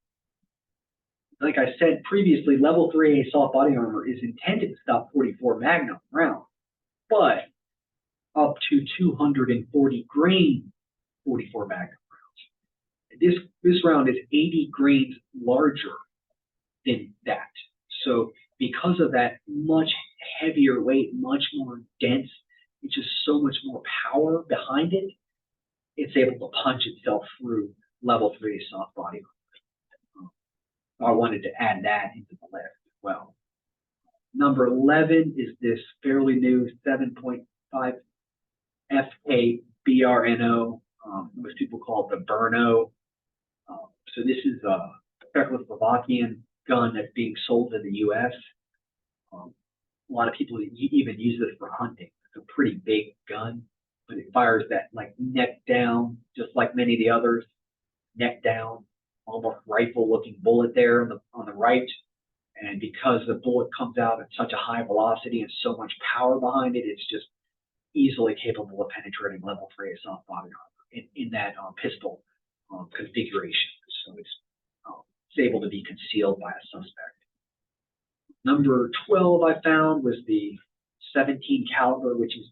like I said previously, level 3A soft body armor is intended to stop 44 Magnum rounds, but up to 240 grain 44 Magnum rounds. This round is 80 grains larger than that. So because of that much heavier weight, much more dense, it's just so much more power behind it, it's able to punch itself through level 3 soft body armor. I wanted to add that into the list as well. Number 11 is this fairly new 7.5 FK BRNO. Most people call it the Burno. So this is a Czechoslovakian gun that's being sold in the U.S. A lot of people even use this for hunting. It's a pretty big gun. but it fires that like neck down, just like many of the others, neck down, almost rifle-looking bullet there on the right. And because the bullet comes out at such a high velocity and so much power behind it, it's just easily capable of penetrating level 3 soft body armor in that pistol configuration. So it's able to be concealed by a suspect. Number 12 I found was the 17 caliber, which is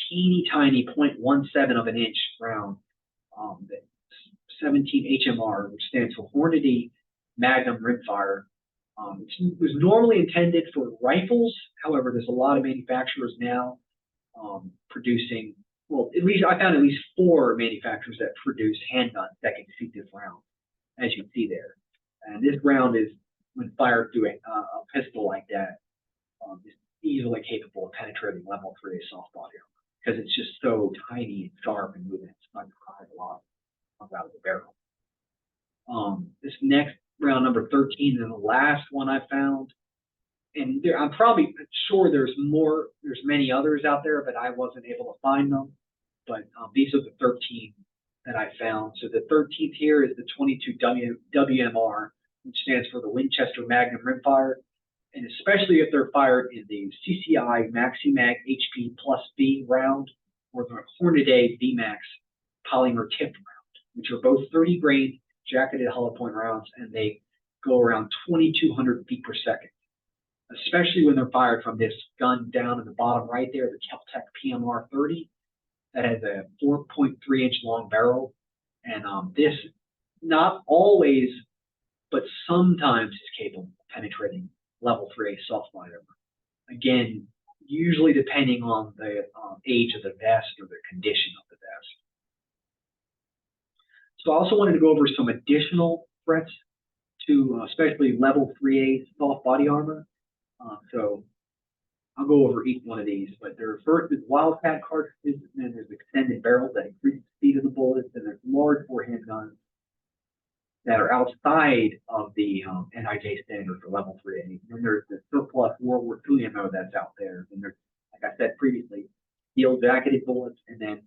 teeny tiny 0.17 of an inch round. The 17 HMR, which stands for Hornady Magnum Rimfire. It was normally intended for rifles. However, there's a lot of manufacturers now producing, well, at least I found at least 4 manufacturers that produce handguns that can shoot this round, as you can see there. And this round is, when fired through a pistol like that, is easily capable of penetrating level 3 soft body armor because it's just so tiny and sharp and moving. It's not high velocity comes out of the barrel. This next round, number 13, and the last one I found, and I'm probably sure there's many others out there, but I wasn't able to find them. But these are the 13 that I found. So the 13th here is the 22 WMR, which stands for the Winchester Magnum Rimfire, and especially if they're fired in the CCI MaxiMag HP Plus B round or the Hornady VMAX polymer tipped round, which are both 30 grain jacketed hollow point rounds, and they go around 2,200 feet per second, especially when they're fired from this gun down in the bottom right there, the Kel-Tec PMR 30, that has a 4.3-inch long barrel. And this, not always, but sometimes is capable of penetrating level 3A soft body armor. Again, usually depending on the age of the vest or the condition of the vest. So I also wanted to go over some additional threats to especially level 3A soft body armor. So I'll go over each one of these, but first is Wildcat cartridges, and then there's extended barrels that increase the speed of the bullets, and there's large bore handguns that are outside of the NIJ standard for level 3A. And then there's the surplus World War II ammo that's out there. And there's, like I said previously, steel jacketed bullets, and then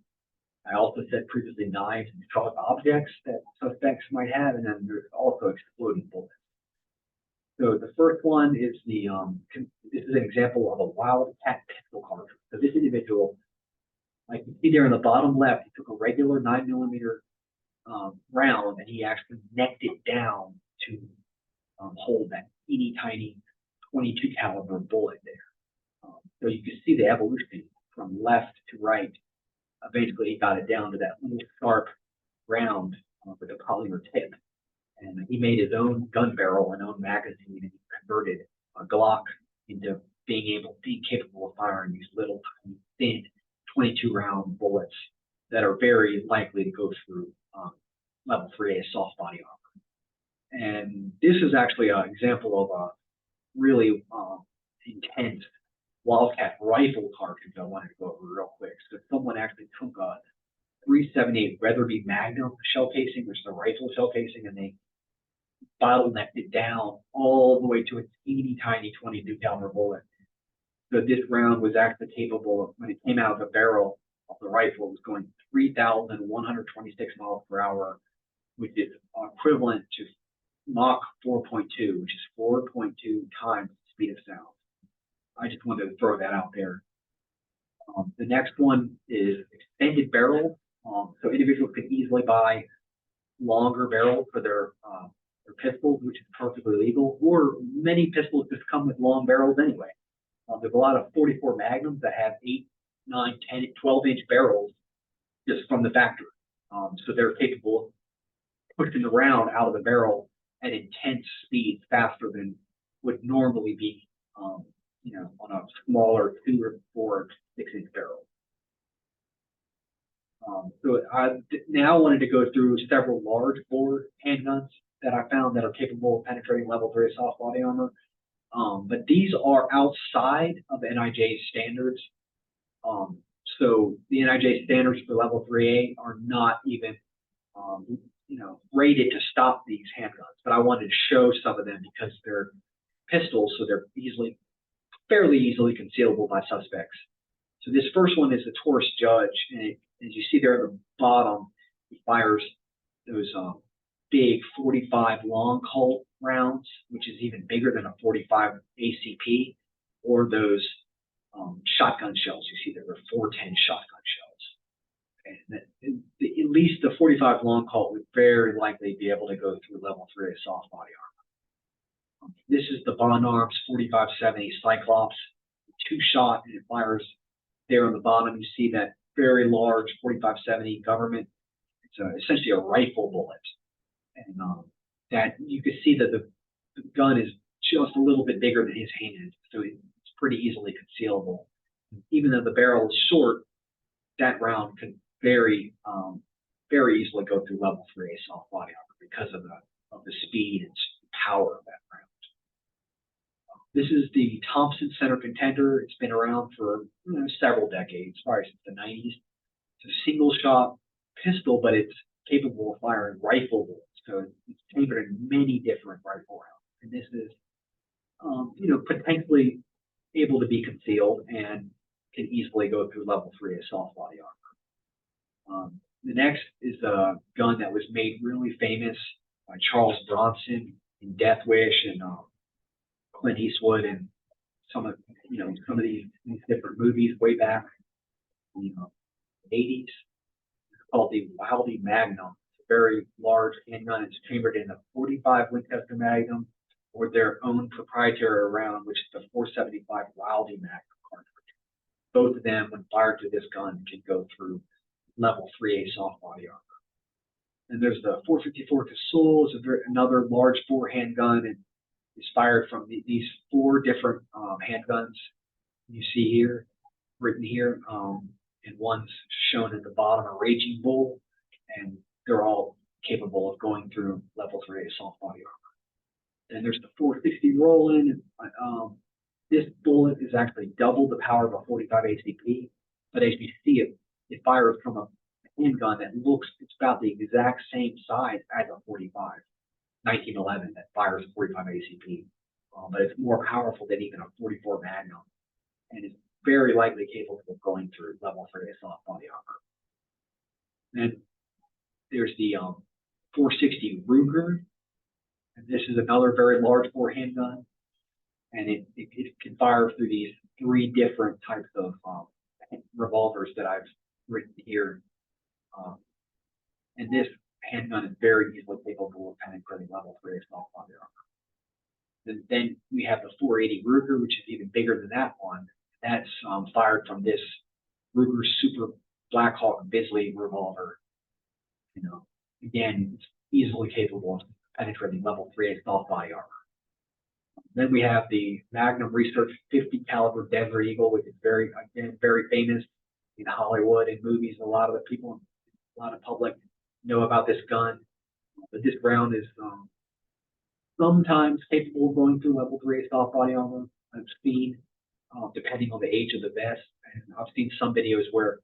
I also said previously knives and sharp objects that suspects might have, and then there's also exploding bullets. So the first one is this is an example of a Wildcat pistol cartridge. So this individual, like you see there in the bottom left, he took a regular 9mm round, and he actually necked it down to hold that teeny tiny 22 caliber bullet there. So you can see the evolution from left to right. Basically, he got it down to that little sharp round with a polymer tip. And he made his own gun barrel and own magazine, and he converted a Glock into being capable of firing these little tiny thin 22 round bullets that are very likely to go through level 3A soft body armor. And this is actually an example of a really intense Wildcat rifle cartridge I wanted to go over real quick. So someone actually took a 378 Weatherby Magnum shell casing, which is a rifle shell casing, and they bottlenecked it down all the way to a teeny tiny 22 caliber bullet. So this round was actually capable of, when it came out of the barrel of the rifle, it was going 3,126 miles per hour, which is equivalent to Mach 4.2, which is 4.2 times the speed of sound. I just wanted to throw that out there. The next one is extended barrel. So individuals can easily buy longer barrels for their pistols, which is perfectly legal, or many pistols just come with long barrels anyway. There's a lot of 44 Magnums that have 8, 9, 10, 12-inch barrels just from the factory. So they're capable of pushing the round out of the barrel at intense speeds faster than would normally be, on a smaller 2 or 4, 6-inch barrel. So I now wanted to go through several large bore handguns that I found that are capable of penetrating level 3 soft body armor. But these are outside of the NIJ standards. So the NIJ standards for level 3A are not even, rated to stop these handguns. But I wanted to show some of them because they're pistols, so they're fairly easily concealable by suspects. So this first one is the Taurus Judge, and as you see there at the bottom, he fires those big 45 long Colt rounds, which is even bigger than a 45 ACP, or those shotgun shells. You see there are 410 shotgun shells. And at least the 45 long Colt would very likely be able to go through level 3 assault body armor. This is the Bond Arms 4570 Cyclops, 2-shot, and it fires there on the bottom. You see that very large 4570 government. It's essentially a rifle bullet, and that you can see that the gun is just a little bit bigger than his hand, so it's pretty easily concealable. Even though the barrel is short, that round could very easily go through level 3 assault body armor because of the speed and power of that round. This is the Thompson Center Contender. It's been around for several decades, probably since the 90s. It's a single shot pistol, but it's capable of firing rifle bullets. So it's chambered in many different rifle rounds. And this is, potentially able to be concealed and can easily go through level 3 assault body armor. The next is a gun that was made really famous by Charles Bronson in Death Wish and Clint Eastwood and some of these different movies way back in the 80s. It's called the Wildy Magnum. It's a very large handgun. It's chambered in a 45 Winchester Magnum or their own proprietary round, which is the 475 Wildy Magnum cartridge. Both of them, when fired to this gun, can go through level 3 assault body armor. And there's the 454 Casull, another large bore handgun, and it's fired from these 4 different handguns you see here, written here, and one's shown at the bottom, a Raging Bull, and they're all capable of going through level 3 assault body armor. And there's the 460 Roland. This bullet is actually double the power of a 45 ACP, but as you see it fires from a handgun that it's about the exact same size as a 45 1911 that fires a 45 ACP, but it's more powerful than even a 44 Magnum, and is very likely capable of going through level 3 assault body armor. Then there's the 460 Ruger, and this is another very large bore handgun, and it can fire through these 3 different types of revolvers that I've written here. And this handgun is very easily capable of penetrating level 3 assault body armor. Then we have the 480 Ruger, which is even bigger than that one. That's fired from this Ruger Super Blackhawk Bisley revolver. Again, it's easily capable of penetrating level 3 assault body armor. Then we have the Magnum Research 50 caliber Desert Eagle, which is very famous in Hollywood and movies. A lot of the public know about this gun, but this round is sometimes capable of going through level 3 assault body armor at speed, depending on the age of the vest. And I've seen some videos where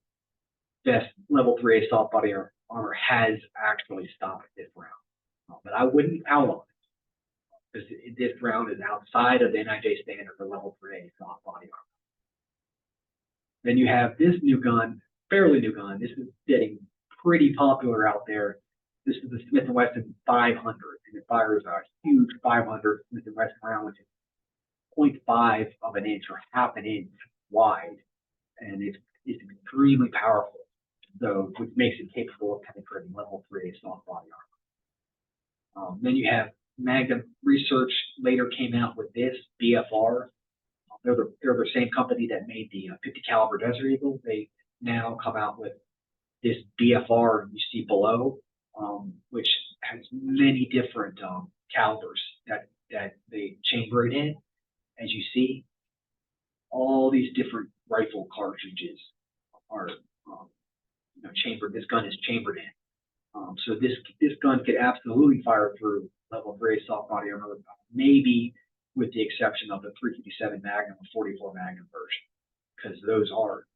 vest level 3 assault body armor has actually stopped this round, but I wouldn't count on it because this round is outside of the NIJ standard for level 3 assault body armor. Then you have this new gun, fairly new gun. This is getting pretty popular out there. This is the Smith & Wesson 500, and it fires a huge 500 Smith & Wesson round, which is 0.5 of an inch or half an inch wide, and it's extremely powerful, which makes it capable of penetrating level 3 assault body armor. Then you have Magnum Research later came out with this BFR. They're the same company that made the 50 caliber Desert Eagle. They now come out with this BFR you see below, which has many different calibers that they chamber it in. As you see, all these different rifle cartridges are chambered. This gun is chambered in. So this gun could absolutely fire through level 3 assault body armor, maybe with the exception of the 357 Magnum or 44 Magnum version, because those are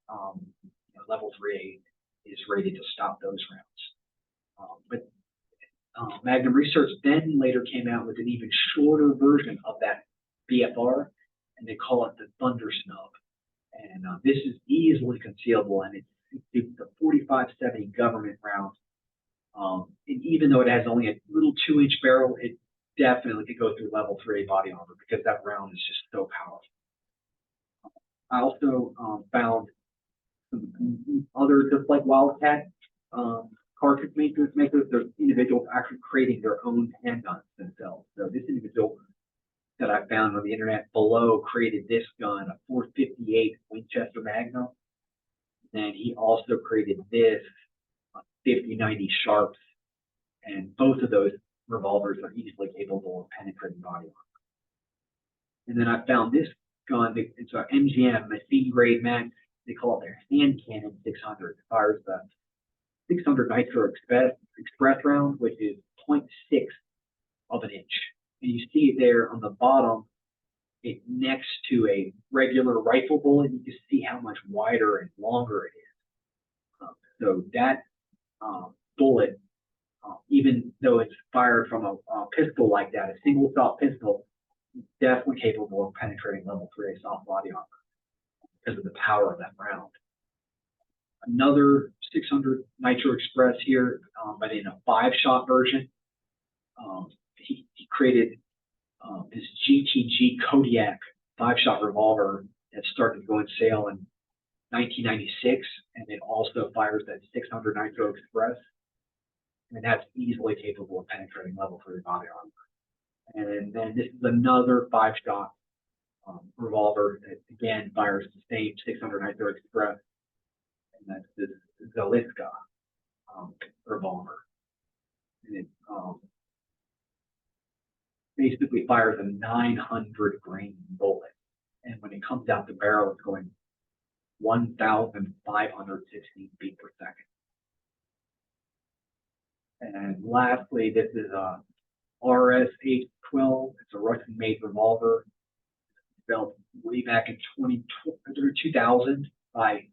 level 3 is rated to stop those rounds. But Magnum Research then later came out with an even shorter version of that BFR, and they call it the Thunder Snub. And this is easily concealable, and it's the 4570 government round. And even though it has only a little 2-inch barrel, it definitely could go through level 3A body armor because that round is just so powerful. I also found some other, just like Wildcat cartridge makers, there's individuals actually creating their own handguns themselves. So this individual that I found on the internet below created this gun, a 458 Winchester Magnum. And he also created this 5090 Sharps, and both of those revolvers are easily capable of penetrating body armor. And then I found this gun, it's an MGM, machine grade mag. They call it their hand cannon 600. It fires the 600 Nitro Express round, which is 0.6 of an inch. And you see it there on the bottom, it next to a regular rifle bullet. You can see how much wider and longer it is. So that bullet, even though it's fired from a pistol like that, a single shot pistol, is definitely capable of penetrating level 3A soft body armor because of the power of that round. Another 600 Nitro Express here, but in a 5-shot version. He created this GTG Kodiak 5-shot revolver that started to go on sale in 1996, and it also fires that 600 Nitro Express, and that's easily capable of penetrating level 3 body armor. And then this is another 5-shot revolver that again fires the same 600 Nitro Express, and that's this Zaliska revolver. And it basically fires a 900 grain bullet, and when it comes out the barrel, it's going 1,516 feet per second. And lastly, this is a RS-812. It's a Russian-made revolver developed way back in 2000 by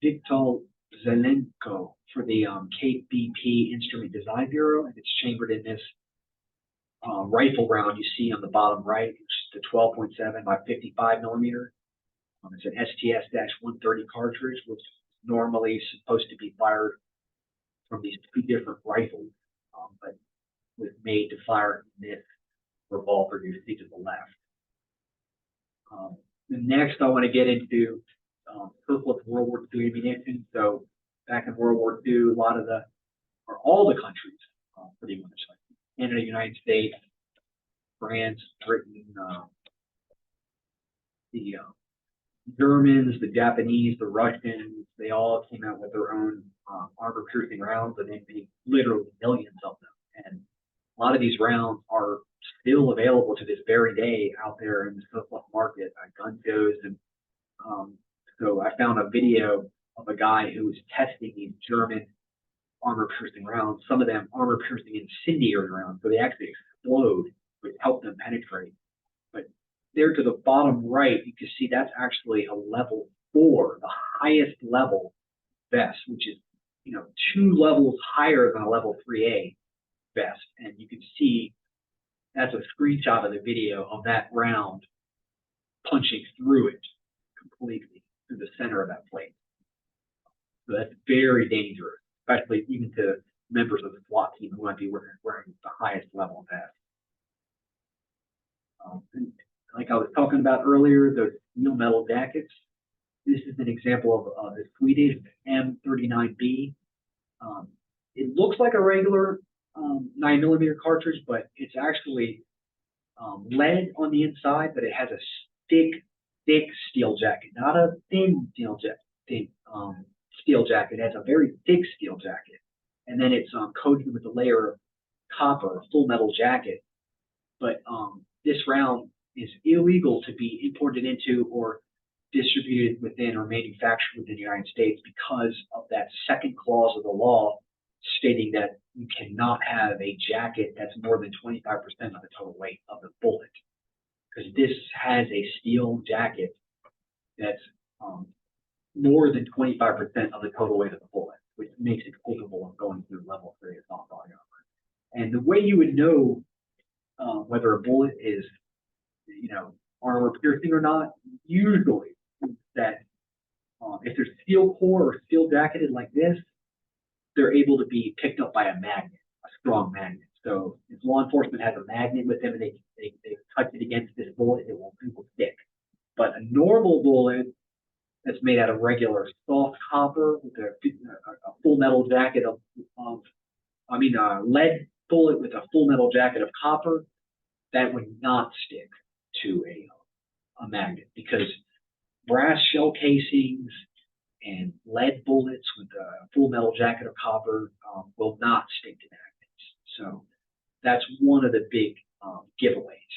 Viktor Zelenko for the KBP Instrument Design Bureau, and it's chambered in this rifle round you see on the bottom right, which is the 12.7 by 55 millimeter. It's an STS-130 cartridge, which is normally supposed to be fired from these 2 different rifles, but was made to fire this revolver you see to the left. The next I want to get into surplus World War II ammunition. So back in World War II, all the countries, pretty much, like Canada, United States, France, Britain, the Germans, the Japanese, the Russians, they all came out with their own armor-piercing rounds, and they made literally millions of them. And a lot of these rounds are still available to this very day out there in the surplus market at gun shows. And so I found a video of a guy who was testing these German armor-piercing rounds, some of them armor-piercing incendiary rounds, so they actually explode, which help them penetrate. But there to the bottom right, you can see that's actually a level 4, the highest level vest, which is 2 levels higher than a level 3A vest. And you can see that's a screenshot of the video of that round punching through it completely, through the center of that plate. So that's very dangerous, especially even to members of the SWAT team who might be wearing the highest level vest. And like I was talking about earlier, those steel metal jackets. This is an example of the Swedish M39B. It looks like a regular 9mm cartridge, but it's actually lead on the inside, but it has a thick steel jacket, not a thin steel jacket. Steel jacket. It has a very thick steel jacket, and then it's coated with a layer of copper, a full metal jacket. But this round is illegal to be imported into or distributed within or manufactured within the United States because of that second clause of the law stating that you cannot have a jacket that's more than 25% of the total weight of the bullet. Because this has a steel jacket that's more than 25% of the total weight of the bullet, which makes it capable of going through level 3 assault body armor. And the way you would know whether a bullet is, armor piercing or not, usually that if they're steel core or steel jacketed like this, they're able to be picked up by a magnet, a strong magnet. So if law enforcement has a magnet with them and they touch it against this bullet, it will stick. But a normal bullet that's made out of regular soft copper with a full metal jacket of a lead bullet with a full metal jacket of copper, that would not stick to a magnet, because brass shell casings and lead bullets with a full metal jacket of copper will not stick to magnets. So that's one of the big giveaways,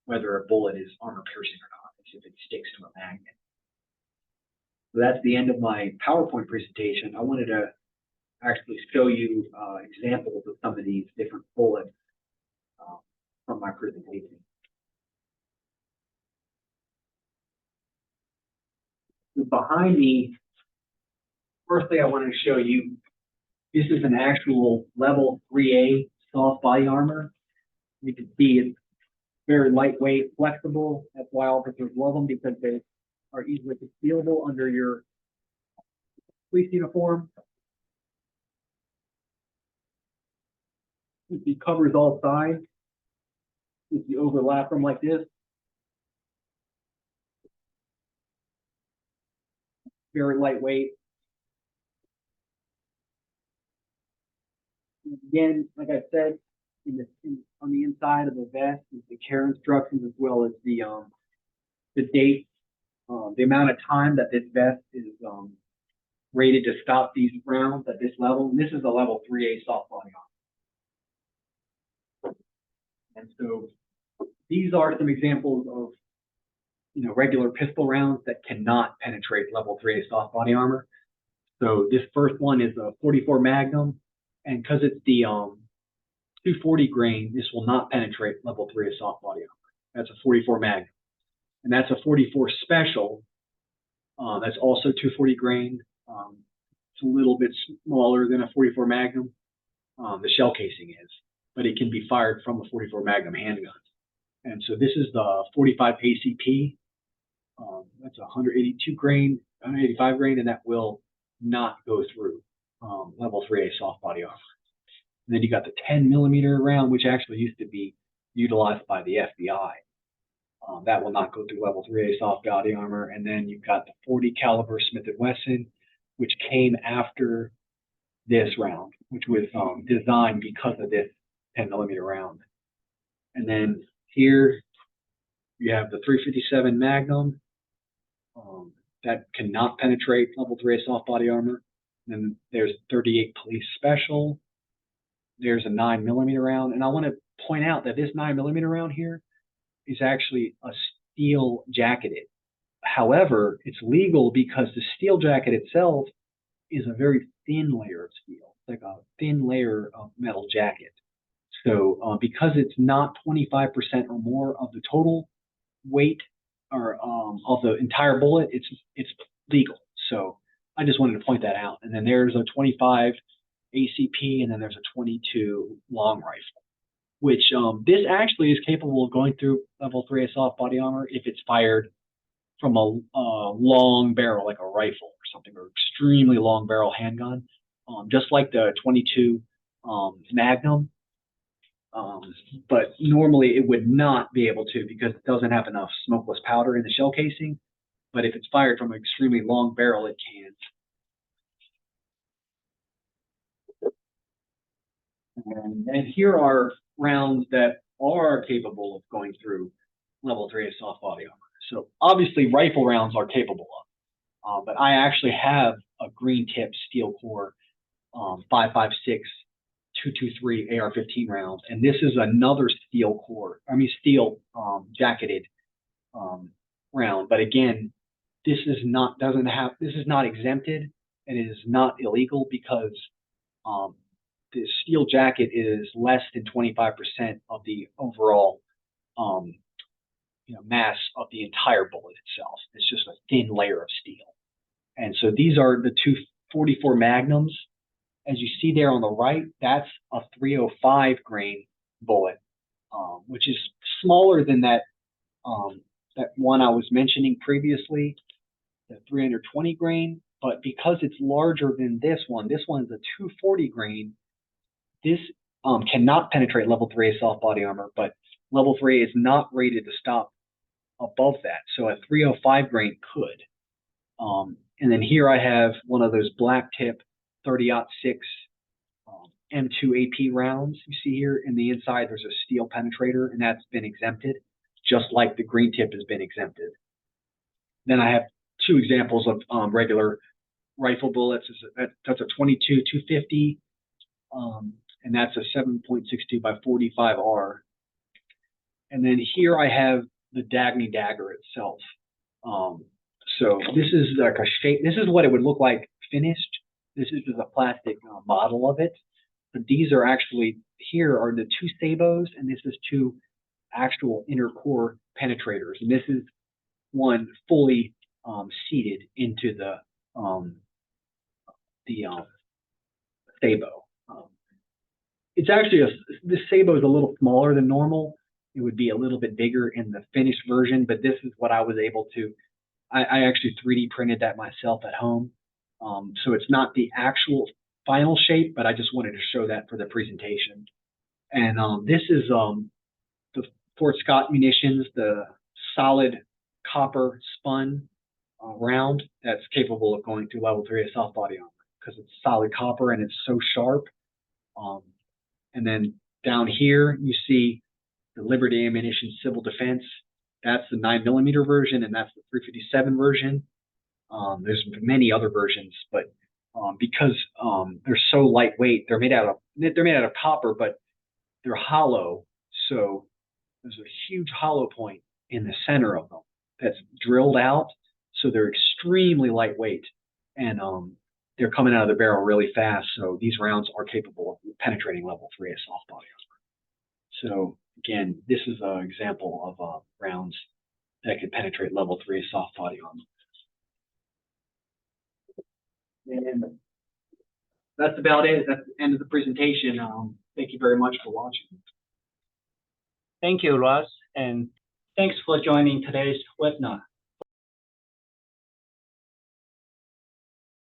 whether a bullet is armor piercing or not, is if it sticks to a magnet. So that's the end of my PowerPoint presentation. I wanted to actually show you examples of some of these different bullets from my presentation. So behind me, firstly, I wanted to show you, this is an actual level 3A soft body armor. You can see it's very lightweight, flexible. That's why officers love them, because they are easily concealable under your police uniform. It covers all sides. If you overlap them like this, very lightweight. Again, like I said, on the inside of the vest is the care instructions, as well as the date, the amount of time that this vest is rated to stop these rounds at this level. And this is a level 3A soft body armor. And so these are some examples of regular pistol rounds that cannot penetrate level 3A soft body armor. So this first one is a 44 Magnum, and because it's the 240 grain, this will not penetrate level 3A soft body armor. That's a 44 Magnum. And that's a 44 Special. That's also 240 grain. It's a little bit smaller than a 44 Magnum. The shell casing is, but it can be fired from a 44 Magnum handgun. And so this is the 45 ACP. That's 182 grain, 185 grain, and that will not go through level 3A soft body armor. And then you got the 10 millimeter round, which actually used to be utilized by the FBI. That will not go through level 3A soft body armor. And then you've got the 40 caliber Smith & Wesson, which came after this round, which was designed because of this 10 millimeter round. And then here you have the 357 Magnum that cannot penetrate level 3A soft body armor. And then there's 38 Police Special. There's a 9 millimeter round. And I want to point out that this 9 millimeter round here is actually a steel jacketed. However, it's legal because the steel jacket itself is a very thin layer of steel. It's like a thin layer of metal jacket. So because it's not 25% or more of the total weight or of the entire bullet, it's legal. So I just wanted to point that out. And then there's a 25 ACP, and then there's a 22 long rifle, which this actually is capable of going through level 3A soft body armor if it's fired from a long barrel, like a rifle or something, or extremely long barrel handgun, just like the 22 Magnum. But normally it would not be able to, because it doesn't have enough smokeless powder in the shell casing. But if it's fired from an extremely long barrel, it can. And here are rounds that are capable of going through level 3A soft body armor. So obviously rifle rounds are capable of, but I actually have a green tip steel core 5.56 223 AR-15 rounds, and this is another steel jacketed round. But again, this is not exempted, and it is not illegal, because the steel jacket is less than 25% of the overall mass of the entire bullet itself. It's just a thin layer of steel. And so these are the 244 Magnums. As you see there on the right, that's a 305 grain bullet, which is smaller than that one I was mentioning previously. the 320 grain, but because it's larger than this one is a 240 grain. This cannot penetrate level 3A soft body armor, but level 3A is not rated to stop above that. So a 305 grain could. And then here I have one of those black tip 30-06 M2 AP rounds you see here. In the inside, there's a steel penetrator, and that's been exempted, just like the green tip has been exempted. Then I have two examples of regular rifle bullets. That's a 22-250, and that's a 7.62 by 45R. And then here I have the Dagny dagger itself. So this is like a shape. This is what it would look like finished. This is just a plastic model of it. But these are actually, here are the two sabots, and this is two actual inner core penetrators. And this is one fully seated into the sabot. It's actually this sabot is a little smaller than normal. It would be a little bit bigger in the finished version, but this is what I was able to. I actually 3D printed that myself at home. So it's not the actual final shape, but I just wanted to show that for the presentation. And this is the Fort Scott munitions, the solid copper spun round that's capable of going through level 3 of soft body armor because it's solid copper and it's so sharp. And then down here you see the Liberty Ammunition Civil Defense. That's the 9mm version, and that's the 357 version. There's many other versions, but because they're so lightweight, they're made out of copper, but they're hollow. So there's a huge hollow point in the center of them that's drilled out. So they're extremely lightweight, and they're coming out of the barrel really fast. So these rounds are capable of penetrating level 3 of soft body armor. So again, this is an example of rounds that can penetrate level 3 of soft body armor. And that's about it. That's the end of the presentation. Thank you very much for watching. Thank you, Ross, and thanks for joining today's webinar.